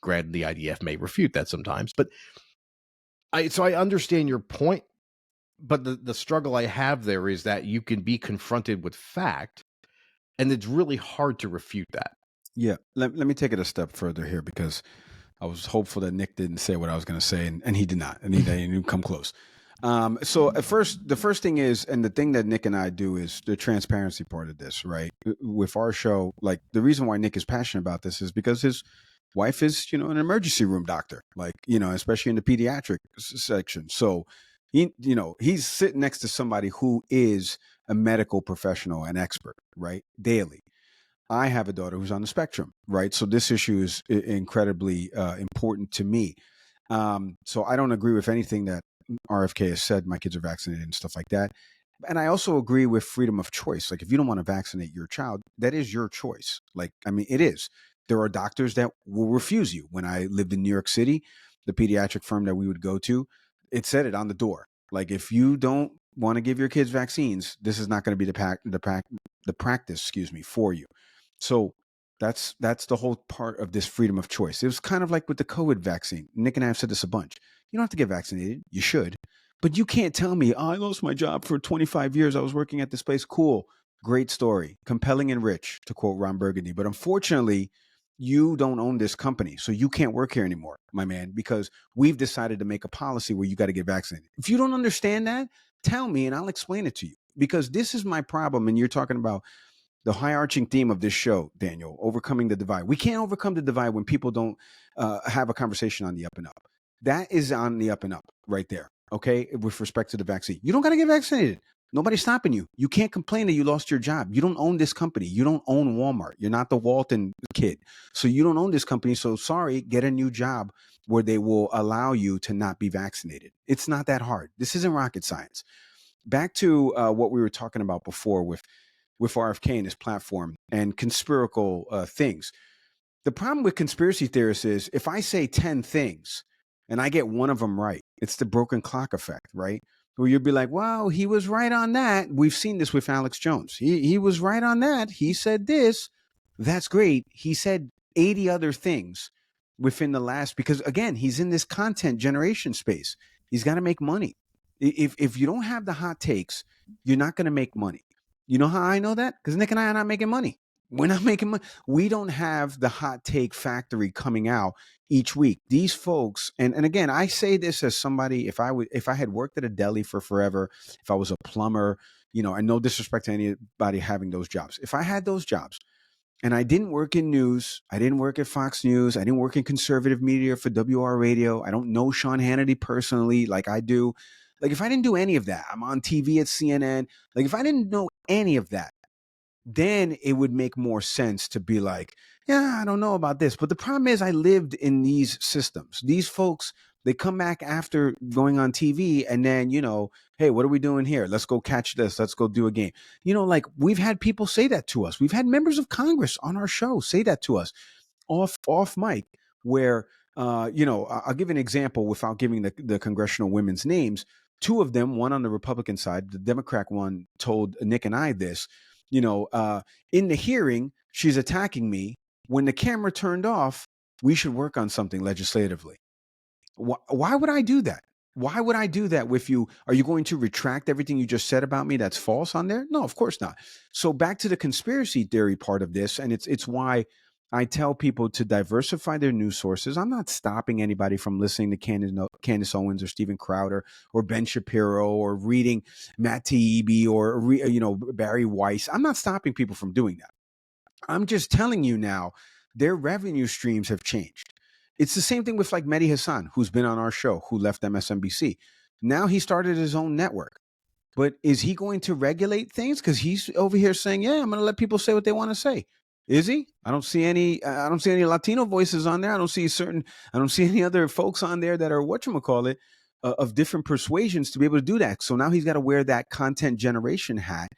Granted, the IDF may refute that sometimes, but I understand your point. But the struggle I have there is that you can be confronted with fact, and it's really hard to refute that. Yeah, let me take it a step further here, because I was hopeful that Nick didn't say what I was going to say, and he did not, and he didn't come close. So at first, the first thing is, and the thing that Nick and I do is the transparency part of this, right? With our show, like the reason why Nick is passionate about this is because his wife is, an emergency room doctor, like, especially in the pediatric section. So he's sitting next to somebody who is a medical professional and expert, right? Daily. I have a daughter who's on the spectrum, right? So this issue is incredibly important to me. So I don't agree with anything that RFK has said. My kids are vaccinated and stuff like that. And I also agree with freedom of choice. Like if you don't want to vaccinate your child, that is your choice. Like, I mean, it is. There are doctors that will refuse you. When I lived in New York City, the pediatric firm that we would go to, it said it on the door. Like, if you don't want to give your kids vaccines, this is not going to be the practice, for you. So that's the whole part of this freedom of choice. It was kind of like with the COVID vaccine. Nick and I have said this a bunch. You don't have to get vaccinated. You should. But you can't tell me, I lost my job for 25 years. I was working at this place. Cool. Great story. Compelling and rich, to quote Ron Burgundy. But unfortunately, you don't own this company. So you can't work here anymore, my man, because we've decided to make a policy where you got to get vaccinated. If you don't understand that, tell me and I'll explain it to you. Because this is my problem. And you're talking about the high-arching theme of this show, Daniel, overcoming the divide. We can't overcome the divide when people don't have a conversation on the up and up. That is on the up and up right there, okay, with respect to the vaccine. You don't got to get vaccinated. Nobody's stopping you. You can't complain that you lost your job. You don't own this company. You don't own Walmart. You're not the Walton kid. So you don't own this company. So sorry, get a new job where they will allow you to not be vaccinated. It's not that hard. This isn't rocket science. Back to what we were talking about before with RFK and his platform and conspiratorial things. The problem with conspiracy theorists is if I say 10 things and I get one of them right, it's the broken clock effect, right? Where you'll be like, wow, he was right on that. We've seen this with Alex Jones. He was right on that. He said this. That's great. He said 80 other things within the last, because again, he's in this content generation space. He's got to make money. If you don't have the hot takes, you're not going to make money. You know how I know that? Because Nick and I are not making money. We're not making money. We don't have the hot take factory coming out each week. These folks, and again, I say this as somebody, if I had worked at a deli for forever, if I was a plumber, and no disrespect to anybody having those jobs. If I had those jobs and I didn't work in news, I didn't work at Fox News, I didn't work in conservative media for WR Radio, I don't know Sean Hannity personally like I do. Like if I didn't do any of that, I'm on TV at CNN. Like if I didn't know any of that, then it would make more sense to be like, yeah, I don't know about this. But the problem is I lived in these systems. These folks, they come back after going on TV and then, hey, what are we doing here? Let's go catch this. Let's go do a game. Like we've had people say that to us. We've had members of Congress on our show say that to us off mic, where, I'll give an example without giving the congressional women's names. Two of them, one on the Republican side, the Democrat one told Nick and I this, in the hearing, she's attacking me. When the camera turned off, we should work on something legislatively. Why would I do that? Why would I do that with you? Are you going to retract everything you just said about me that's false on there? No, of course not. So back to the conspiracy theory part of this, and it's why I tell people to diversify their news sources. I'm not stopping anybody from listening to Candace Owens or Steven Crowder or Ben Shapiro or reading Matt Taibbi or Barry Weiss. I'm not stopping people from doing that. I'm just telling you now, their revenue streams have changed. It's the same thing with like Mehdi Hassan, who's been on our show, who left MSNBC. Now he started his own network. But is he going to regulate things? Because he's over here saying, "Yeah, I'm going to let people say what they want to say." Is he? I don't see any. I don't see any Latino voices on there. I don't see any other folks on there that are whatchamacallit, of different persuasions to be able to do that. So now he's got to wear that content generation hat.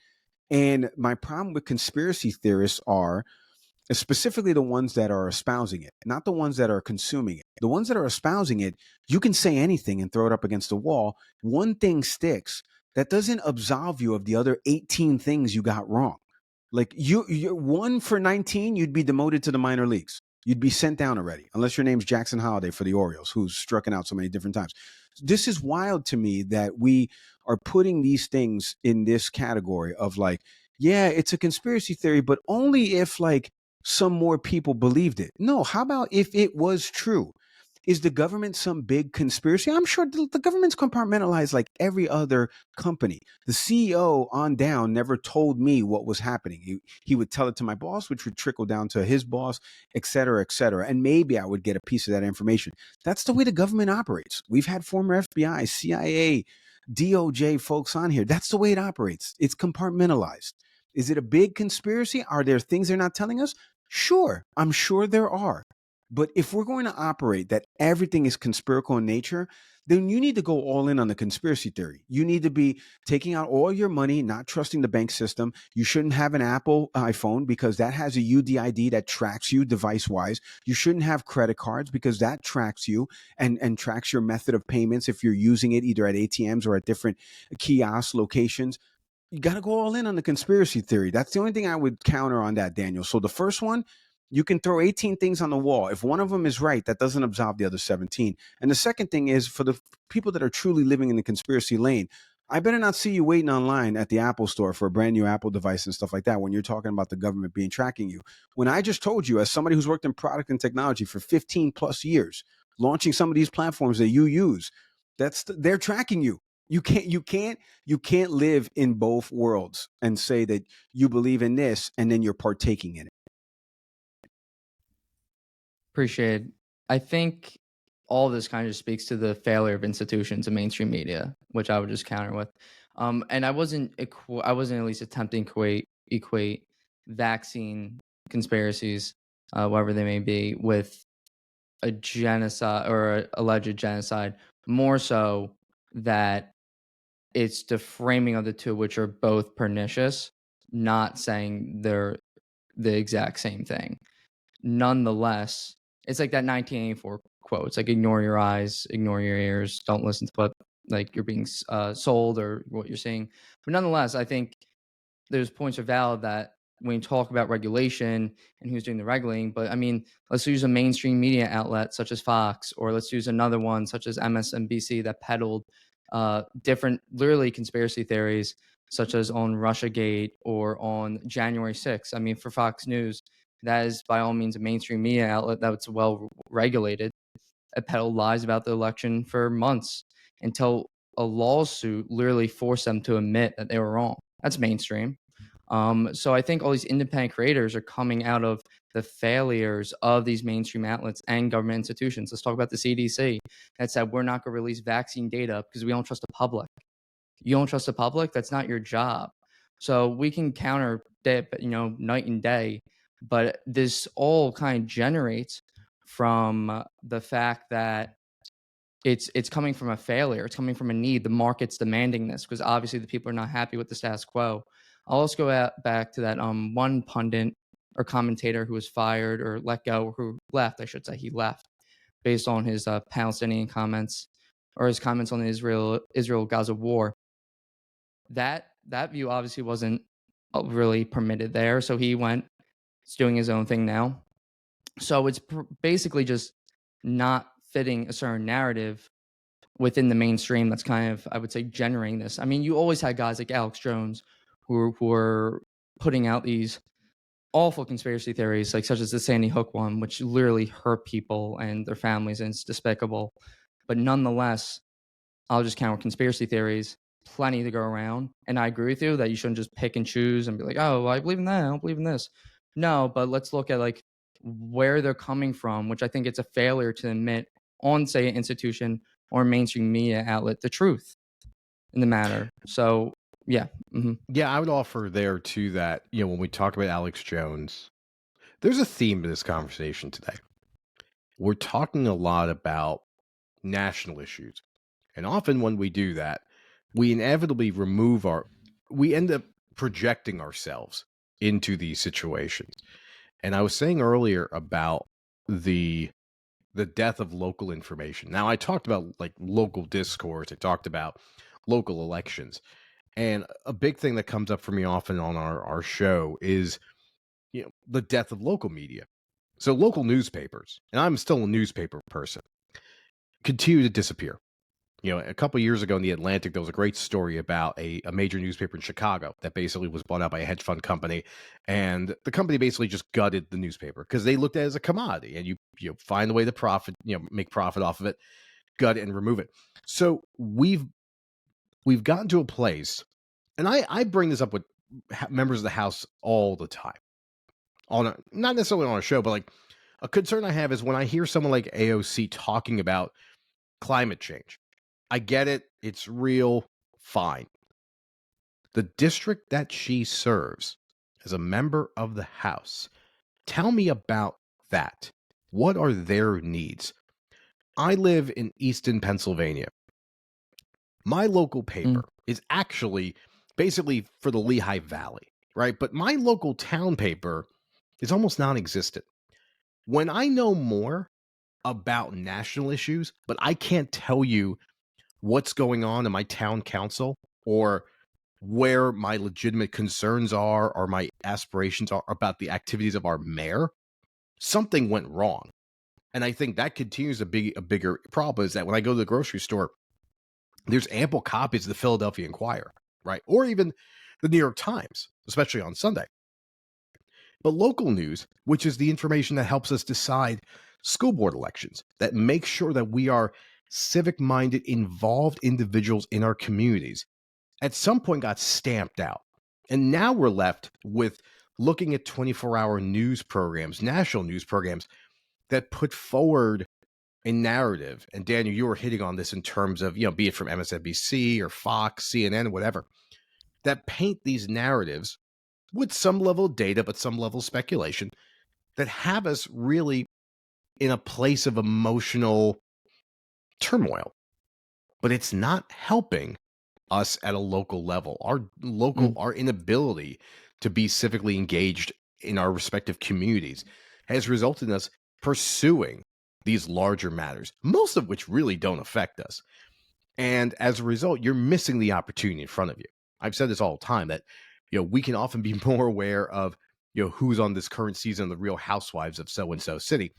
And my problem with conspiracy theorists are specifically the ones that are espousing it, not the ones that are consuming it. The ones that are espousing it, you can say anything and throw it up against the wall. One thing sticks. That doesn't absolve you of the other 18 things you got wrong. Like you're 1 for 19, you'd be demoted to the minor leagues. You'd be sent down already, unless your name's Jackson Holiday for the Orioles, who's struck out so many different times. This is wild to me that we are putting these things in this category of like, yeah, it's a conspiracy theory, but only if like some more people believed it. No, how about if it was true? Is the government some big conspiracy? I'm sure the government's compartmentalized like every other company. The CEO on down never told me what was happening. He would tell it to my boss, which would trickle down to his boss, et cetera, et cetera. And maybe I would get a piece of that information. That's the way the government operates. We've had former FBI, CIA, DOJ folks on here. That's the way it operates. It's compartmentalized. Is it a big conspiracy? Are there things they're not telling us? Sure. I'm sure there are. But if we're going to operate that everything is conspiratorial in nature, then you need to go all in on the conspiracy theory. You need to be taking out all your money, not trusting the bank system. You shouldn't have an Apple iPhone because that has a UDID that tracks you device-wise. You shouldn't have credit cards because that tracks you and tracks your method of payments if you're using it either at ATMs or at different kiosk locations. You got to go all in on the conspiracy theory. That's the only thing I would counter on that, Daniel. So the first one, you can throw 18 things on the wall. If one of them is right, that doesn't absolve the other 17. And the second thing is for the people that are truly living in the conspiracy lane, I better not see you waiting online at the Apple store for a brand new Apple device and stuff like that when you're talking about the government being tracking you. When I just told you, as somebody who's worked in product and technology for 15 plus years, launching some of these platforms that you use, they're tracking you. You can't live in both worlds and say that you believe in this and then you're partaking in it. Appreciate it. I think all this kind of just speaks to the failure of institutions and mainstream media, which I would just counter with. And I wasn't at least attempting to equate vaccine conspiracies, whatever they may be, with a genocide or a alleged genocide. More so that it's the framing of the two, which are both pernicious, not saying they're the exact same thing. Nonetheless, it's like that 1984 quote. It's like, ignore your eyes, ignore your ears, don't listen to what like you're being sold or what you're seeing. But nonetheless, I think there's points are valid that when you talk about regulation and who's doing the regulating, but I mean, let's use a mainstream media outlet such as Fox, or let's use another one such as MSNBC that peddled different, literally conspiracy theories, such as on Russiagate or on January 6th. I mean, for Fox News, that is by all means a mainstream media outlet that's well regulated. It peddled lies about the election for months until a lawsuit literally forced them to admit that they were wrong. That's mainstream. So I think all these independent creators are coming out of the failures of these mainstream outlets and government institutions. Let's talk about the CDC that said we're not going to release vaccine data because we don't trust the public. You don't trust the public? That's not your job. So we can counter that, night and day, but this all kind of generates from the fact that it's coming from a failure. It's coming from a need. The market's demanding this because obviously the people are not happy with the status quo. I'll also go back to that one pundit or commentator who was fired or let go, or who left, I should say. He left based on his Palestinian comments or his comments on the Israel-Gaza war. That view obviously wasn't really permitted there, so he went. He's doing his own thing now. So it's basically just not fitting a certain narrative within the mainstream that's kind of, I would say, generating this. I mean, you always had guys like Alex Jones who were putting out these awful conspiracy theories, like such as the Sandy Hook one, which literally hurt people and their families, and it's despicable. But nonetheless, I'll just count conspiracy theories, plenty to go around. And I agree with you that you shouldn't just pick and choose and be like, oh, well, I believe in that, I don't believe in this. No, but let's look at like where they're coming from, which I think it's a failure to admit on, say, an institution or mainstream media outlet the truth in the matter. So Yeah. Yeah, I would offer there too that, when we talk about Alex Jones, there's a theme to this conversation today. We're talking a lot about national issues. And often when we do that, we inevitably we end up projecting ourselves into these situations. And I was saying earlier about the death of local information. Now, I talked about like local discourse. I talked about local elections. And a big thing that comes up for me often on our show is the death of local media. So local newspapers, and I'm still a newspaper person, continue to disappear. A couple of years ago in the Atlantic, there was a great story about a major newspaper in Chicago that basically was bought out by a hedge fund company. And the company basically just gutted the newspaper because they looked at it as a commodity, and you find a way to profit, make profit off of it, gut it and remove it. So we've gotten to a place, and I bring this up with members of the House all the time, not necessarily on a show, but like a concern I have is when I hear someone like AOC talking about climate change. I get it. It's real. Fine. The district that she serves as a member of the House, tell me about that. What are their needs? I live in Easton, Pennsylvania. My local paper is actually basically for the Lehigh Valley, right? But my local town paper is almost non-existent. When I know more about national issues, but I can't tell you what's going on in my town council or where my legitimate concerns are or my aspirations are about the activities of our mayor, something went wrong. And I think that continues to be a bigger problem is that when I go to the grocery store, there's ample copies of the Philadelphia Inquirer, right? Or even the New York Times, especially on Sunday. But local news, which is the information that helps us decide school board elections, that makes sure that we are civic-minded, involved individuals in our communities, at some point got stamped out. And now we're left with looking at 24-hour news programs, national news programs, that put forward a narrative. And Daniel, you were hitting on this in terms of, be it from MSNBC or Fox, CNN, whatever, that paint these narratives with some level of data, but some level of speculation that have us really in a place of emotional turmoil. But it's not helping us at a local level. Our inability to be civically engaged in our respective communities has resulted in us pursuing these larger matters, most of which really don't affect us. And as a result, you're missing the opportunity in front of you. I've said this all the time that, we can often be more aware of, who's on this current season of the Real Housewives of so-and-so city,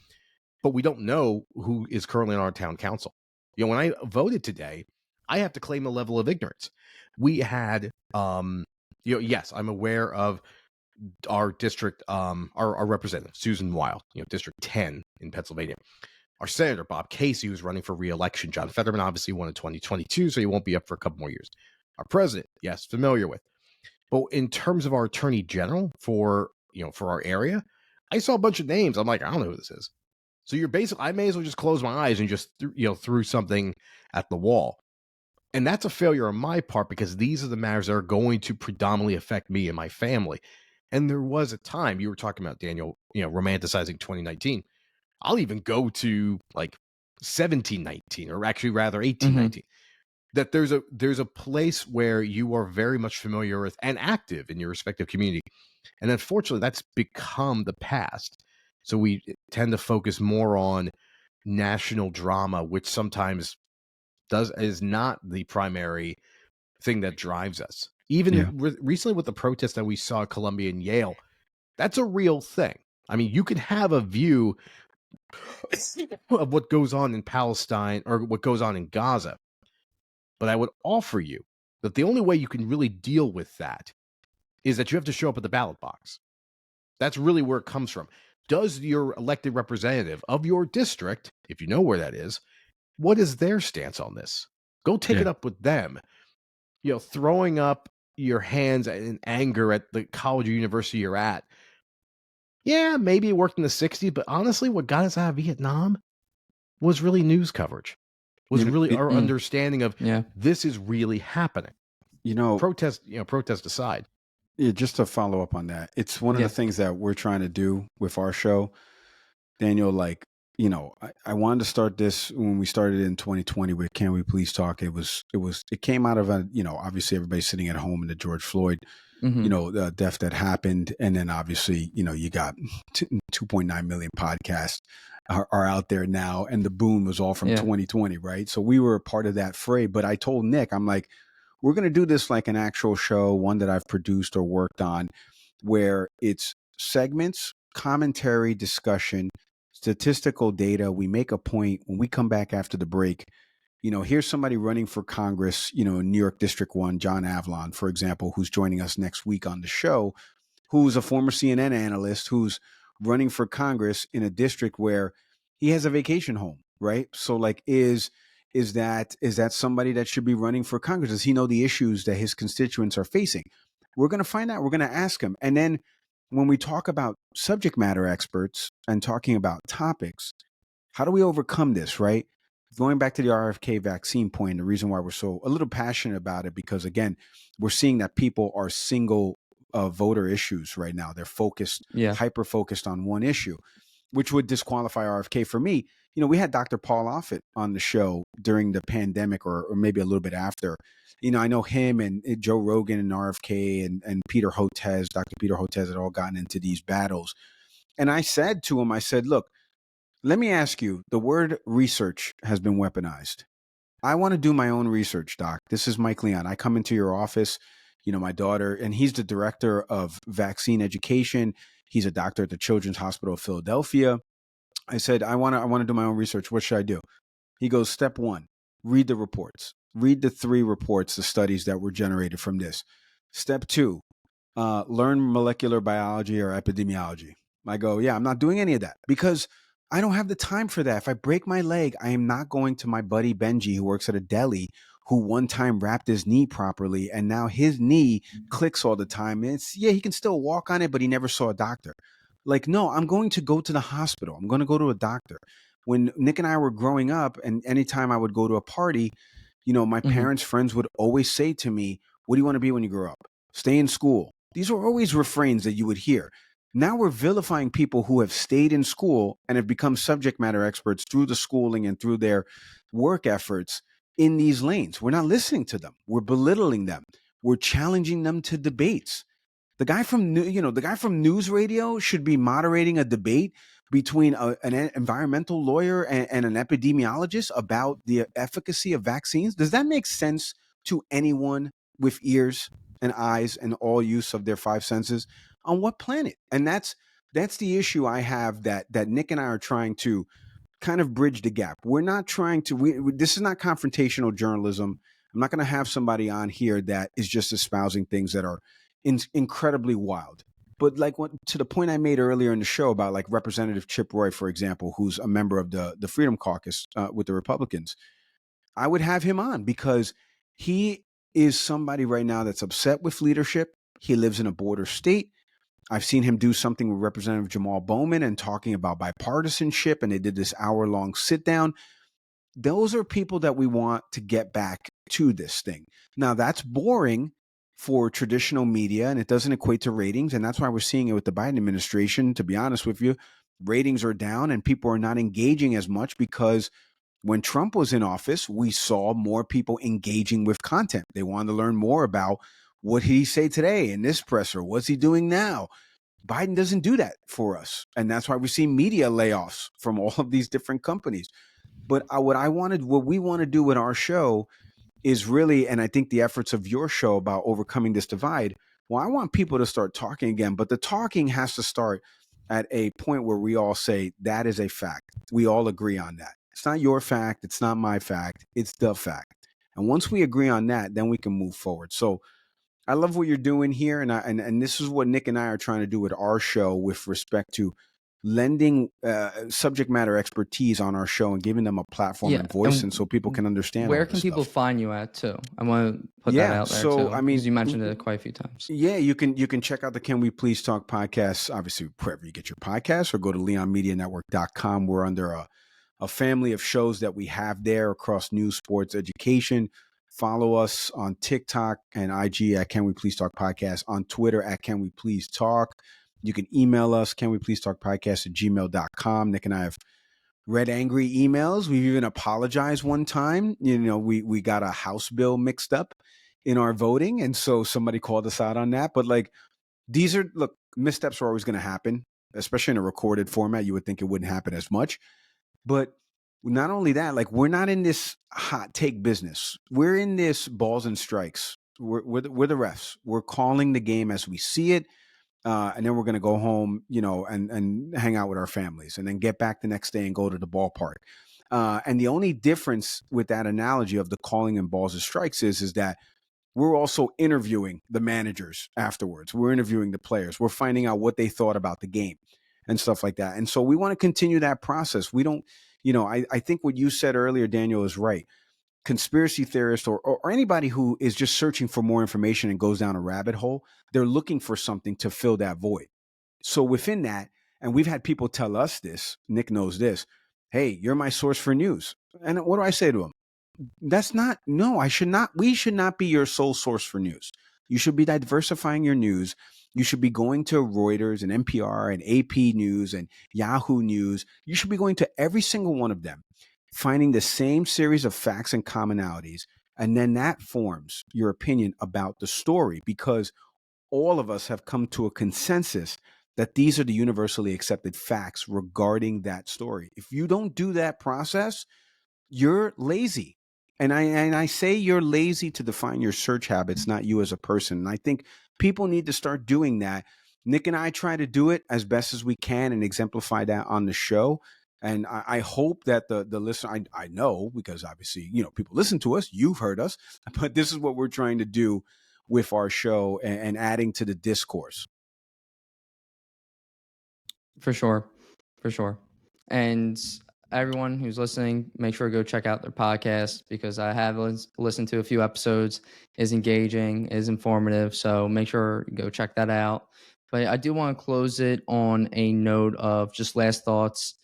but we don't know who is currently on our town council. When I voted today, I have to claim a level of ignorance. We had, yes, I'm aware of our district, our representative, Susan Wild, District 10 in Pennsylvania. Our Senator, Bob Casey, who's running for re-election. John Fetterman obviously won in 2022, so he won't be up for a couple more years. Our president, yes, familiar with. But in terms of our attorney general for our area, I saw a bunch of names. I'm like, I don't know who this is. So I may as well just close my eyes and just, threw something at the wall. And that's a failure on my part because these are the matters that are going to predominantly affect me and my family. And there was a time you were talking about, Daniel, romanticizing 2019. I'll even go to like 1719 or actually rather 1819. That there's a place where you are very much familiar with and active in your respective community. And unfortunately, that's become the past. So we tend to focus more on national drama, which sometimes is not the primary thing that drives us. Even recently with the protests that we saw at Columbia and Yale, that's a real thing. I mean, you can have a view of what goes on in Palestine or what goes on in Gaza. But I would offer you that the only way you can really deal with that is that you have to show up at the ballot box. That's really where it comes from. Does your elected representative of your district, if you know where that is, what is their stance on this? Go take it up with them. Throwing up your hands in anger at the college or university you're at. Yeah, maybe it worked in the 60s, but honestly, what got us out of Vietnam was really news coverage. Was really our understanding of this is really happening. protest aside. Yeah, just to follow up on that, it's one of Yeah. the things that we're trying to do with our show, Daniel. Like, I wanted to start this when we started in 2020 with Can We Please Talk. It came out of obviously everybody's sitting at home in the George Floyd, the death that happened. And then obviously, you got 2.9 million podcasts are out there now. And the boom was all from 2020, right? So we were a part of that fray. But I told Nick, I'm like, we're going to do this like an actual show, one that I've produced or worked on, where it's segments, commentary, discussion, statistical data. We make a point when we come back after the break. Here's somebody running for Congress, in New York District 1, John Avlon, for example, who's joining us next week on the show, who's a former CNN analyst who's running for Congress in a district where he has a vacation home, right? So like, is that somebody that should be running for Congress? Does he know the issues that his constituents are facing? We're going to find out. We're going to ask him. And then when we talk about subject matter experts and talking about topics, how do we overcome this, right? Going back to the RFK vaccine point, the reason why we're so a little passionate about it, because again, we're seeing that people are single voter issues right now. They're focused, hyper focused on one issue, which would disqualify RFK. For me, we had Dr. Paul Offit on the show during the pandemic or maybe a little bit after. I know him and Joe Rogan and RFK and Peter Hotez, Dr. Peter Hotez had all gotten into these battles. And I said to him, I said, look, let me ask you, the word research has been weaponized. I want to do my own research, Doc. This is Mike Leon. I come into your office, my daughter, and he's the director of vaccine education. He's a doctor at the Children's Hospital of Philadelphia. I said, I want to do my own research. What should I do? He goes, step 1, read the reports. Read the 3 reports, the studies that were generated from this. Step 2, learn molecular biology or epidemiology. I go, yeah, I'm not doing any of that because I don't have the time for that. If I break my leg, I am not going to my buddy Benji, who works at a deli, who one time wrapped his knee properly, and now his knee clicks all the time. And he can still walk on it, but he never saw a doctor. Like, no, I'm going to go to the hospital. I'm going to go to a doctor. When Nick and I were growing up, and anytime I would go to a party, my parents' friends would always say to me, what do you want to be when you grow up? Stay in school. These were always refrains that you would hear. Now we're vilifying people who have stayed in school and have become subject matter experts through the schooling and through their work efforts in these lanes. We're not listening to them. We're belittling them. We're challenging them to debates. The guy from news radio should be moderating a debate between an environmental lawyer and an epidemiologist about the efficacy of vaccines. Does that make sense to anyone with ears and eyes and all use of their 5 senses? On what planet? And that's the issue I have that Nick and I are trying to kind of bridge the gap. We're not trying to, this is not confrontational journalism. I'm not going to have somebody on here that is just espousing things that are incredibly wild. But like to the point I made earlier in the show about like Representative Chip Roy, for example, who's a member of the Freedom Caucus with the Republicans, I would have him on because he is somebody right now that's upset with leadership. He lives in a border state. I've seen him do something with Representative Jamal Bowman and talking about bipartisanship, and they did this hour-long sit-down. Those are people that we want to get back to this thing. Now, that's boring for traditional media, and it doesn't equate to ratings, and that's why we're seeing it with the Biden administration. To be honest with you, ratings are down, and people are not engaging as much because when Trump was in office, we saw more people engaging with content. They wanted to learn more about what did he say today in this presser? What's he doing now? Biden doesn't do that for us. And that's why we see media layoffs from all of these different companies. But what we want to do with our show is really, and I think the efforts of your show about overcoming this divide, well, I want people to start talking again, but the talking has to start at a point where we all say that is a fact. We all agree on that. It's not your fact. It's not my fact. It's the fact. And once we agree on that, then we can move forward. So I love what you're doing here, and this is what Nick and I are trying to do with our show with respect to lending subject matter expertise on our show and giving them a platform and voice, and so people can understand. Where can people find you at too? I want to put that out there too. I mean, because you mentioned it quite a few times. Yeah, you can check out the Can We Please Talk podcast, obviously wherever you get your podcasts, or go to leonmedianetwork.com. We're under a family of shows that we have there across news, sports, education, Follow us on TikTok and IG at Can We Please Talk Podcast, on Twitter at Can We Please Talk. You can email us, canwepleasetalkpodcast@gmail.com. Nick and I have read angry emails. We've even apologized one time. We got a House bill mixed up in our voting, and so somebody called us out on that. But missteps are always going to happen, especially in a recorded format. You would think it wouldn't happen as much. But not only that, we're not in this hot take business. We're in this balls and strikes. We're the refs. We're calling the game as we see it. And then we're going to go home, and hang out with our families, and then get back the next day and go to the ballpark. And the only difference with that analogy of the calling and balls and strikes is that we're also interviewing the managers afterwards. We're interviewing the players. We're finding out what they thought about the game and stuff like that. And so we want to continue that process. We don't, I think what you said earlier, Daniel, is right. Conspiracy theorists or anybody who is just searching for more information and goes down a rabbit hole, they're looking for something to fill that void. So within that, and we've had people tell us this, Nick knows this, hey, you're my source for news. And what do I say to them? We should not be your sole source for news. You should be diversifying your news. You should be going to Reuters and NPR and AP News and Yahoo News. You should be going to every single one of them, finding the same series of facts and commonalities. And then that forms your opinion about the story, because all of us have come to a consensus that these are the universally accepted facts regarding that story. If you don't do that process, you're lazy. And I say you're lazy to define your search habits, not you as a person. And I think people need to start doing that. Nick and I try to do it as best as we can and exemplify that on the show. And I hope that the listener, I know, because obviously, people listen to us, you've heard us, but this is what we're trying to do with our show and adding to the discourse. For sure. And everyone who's listening, make sure to go check out their podcast, because I have listened to a few episodes. Is engaging, is informative, so make sure you go check that out. But I do want to close it on a note of just last thoughts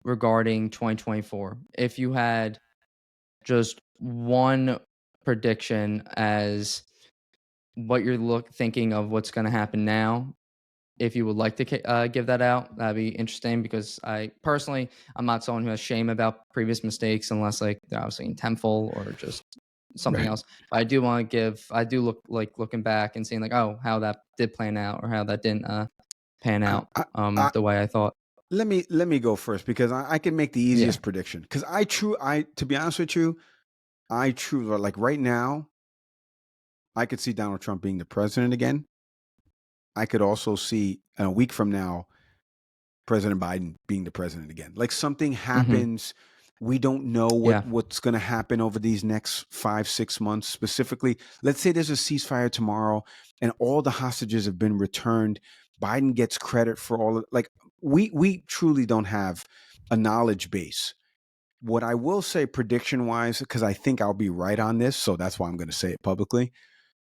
regarding 2024. If you had just one prediction as what you're thinking of what's going to happen now, if you would like to give that out, that'd be interesting, because I'm not someone who has shame about previous mistakes, unless they're obviously intentful or just something else. But I do want to looking back and seeing how that did plan out or how that didn't pan out the way I thought. Let me go first, because I can make the easiest prediction, because to be honest with you, I truly, right now, I could see Donald Trump being the president again. I could also see a week from now, President Biden being the president again. Something happens. We don't know what's going to happen over these next 5-6 months. Specifically, let's say there's a ceasefire tomorrow and all the hostages have been returned. Biden gets credit for all of we truly don't have a knowledge base. What I will say prediction wise, because I think I'll be right on this, so that's why I'm going to say it publicly.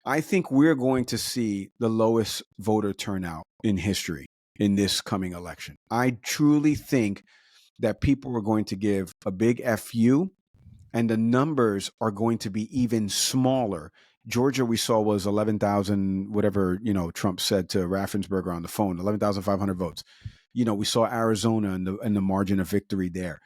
I think we're going to see the lowest voter turnout in history in this coming election. I truly think that people are going to give a big FU, and the numbers are going to be even smaller. Georgia, we saw, was 11,000, whatever, Trump said to Raffensperger on the phone, 11,500 votes. We saw Arizona and the margin of victory there.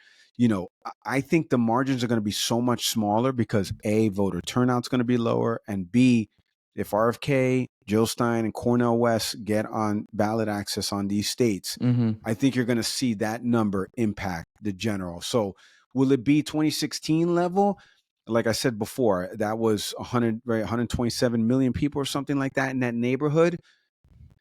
I think the margins are going to be so much smaller because A, voter turnout's going to be lower, and B, if RFK, Jill Stein, and Cornel West get on ballot access on these states, I think you're going to see that number impact the general. So will it be 2016 level? Like I said before, that was 127 million people or something like that in that neighborhood.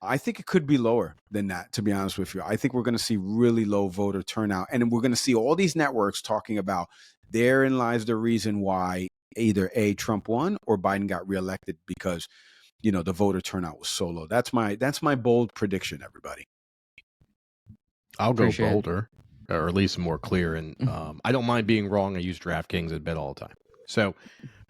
I think it could be lower than that, to be honest with you. I think we're going to see really low voter turnout, and we're going to see all these networks talking about therein lies the reason why either A, Trump won, or Biden got reelected, because the voter turnout was so low. That's my bold prediction, everybody. I'll go bolder, or at least more clear, and I don't mind being wrong. I use DraftKings at bet all the time. So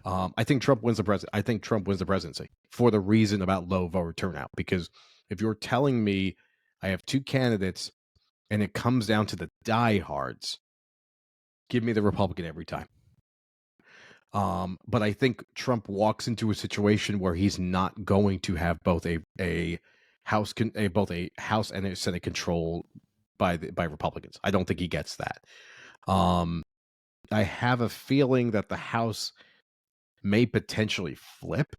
I think Trump wins the presidency for the reason about low voter turnout, because if you're telling me I have two candidates and it comes down to the diehards, give me the Republican every time. But I think Trump walks into a situation where he's not going to have both a house both a House and a Senate control by Republicans. I don't think he gets that. I have a feeling that the House may potentially flip.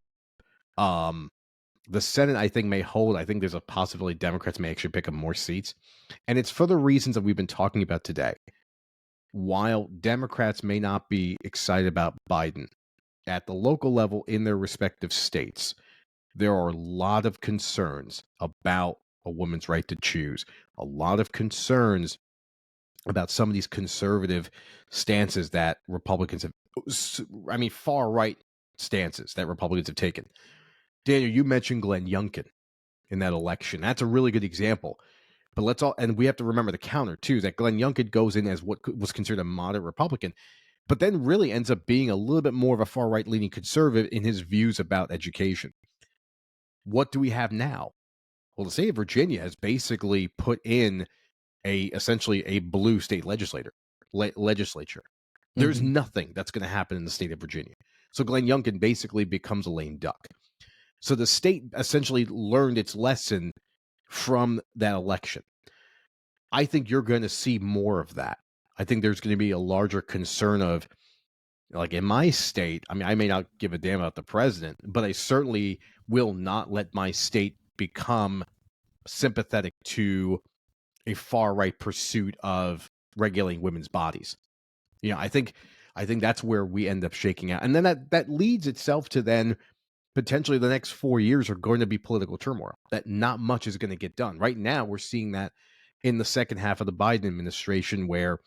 The Senate, I think, may hold. I think there's a possibility Democrats may actually pick up more seats. And it's for the reasons that we've been talking about today. While Democrats may not be excited about Biden, at the local level in their respective states, there are a lot of concerns about a woman's right to choose, a lot of concerns about some of these conservative stances that Republicans have, far right stances that Republicans have taken. Daniel, you mentioned Glenn Youngkin in that election. That's a really good example. But and we have to remember the counter too, that Glenn Youngkin goes in as what was considered a moderate Republican, but then really ends up being a little bit more of a far right leaning conservative in his views about education. What do we have now? Well, the state of Virginia has basically put in essentially a blue state legislature. There's nothing that's going to happen in the state of Virginia. So Glenn Youngkin basically becomes a lame duck. So the state essentially learned its lesson from that election. I think you're going to see more of that. I think there's going to be a larger concern of, like in my state, I may not give a damn about the president, but I certainly will not let my state become sympathetic to a far right pursuit of regulating women's bodies. I think that's where we end up shaking out. And then that leads itself to then potentially the next 4 years are going to be political turmoil, that not much is going to get done. Right now, we're seeing that in the second half of the Biden administration, where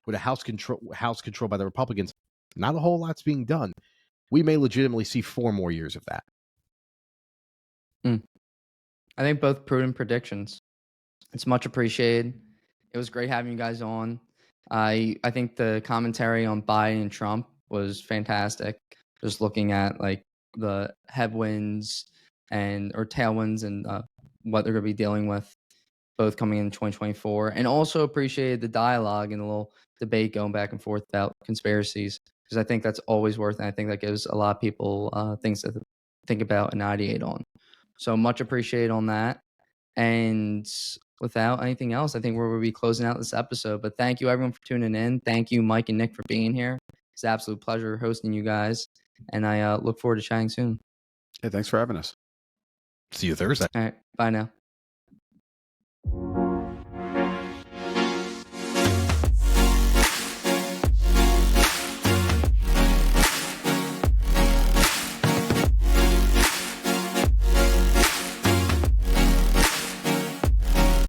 with a House control by the Republicans, not a whole lot's being done. We may legitimately see 4 more years of that. I think both prudent predictions. It's much appreciated. It was great having you guys on. I think the commentary on Biden and Trump was fantastic. Just looking at like the headwinds or tailwinds and what they're going to be dealing with, both coming in 2024, and also appreciated the dialogue and the little debate going back and forth about conspiracies, because I think that's always worth it. And I think that gives a lot of people things to think about and ideate on. So much appreciated on that. And without anything else, I think we'll be closing out this episode. But thank you everyone for tuning in. Thank you, Mike and Nick, for being here. It's an absolute pleasure hosting you guys. And I look forward to chatting soon. Hey, thanks for having us. See you Thursday. All right. Bye now.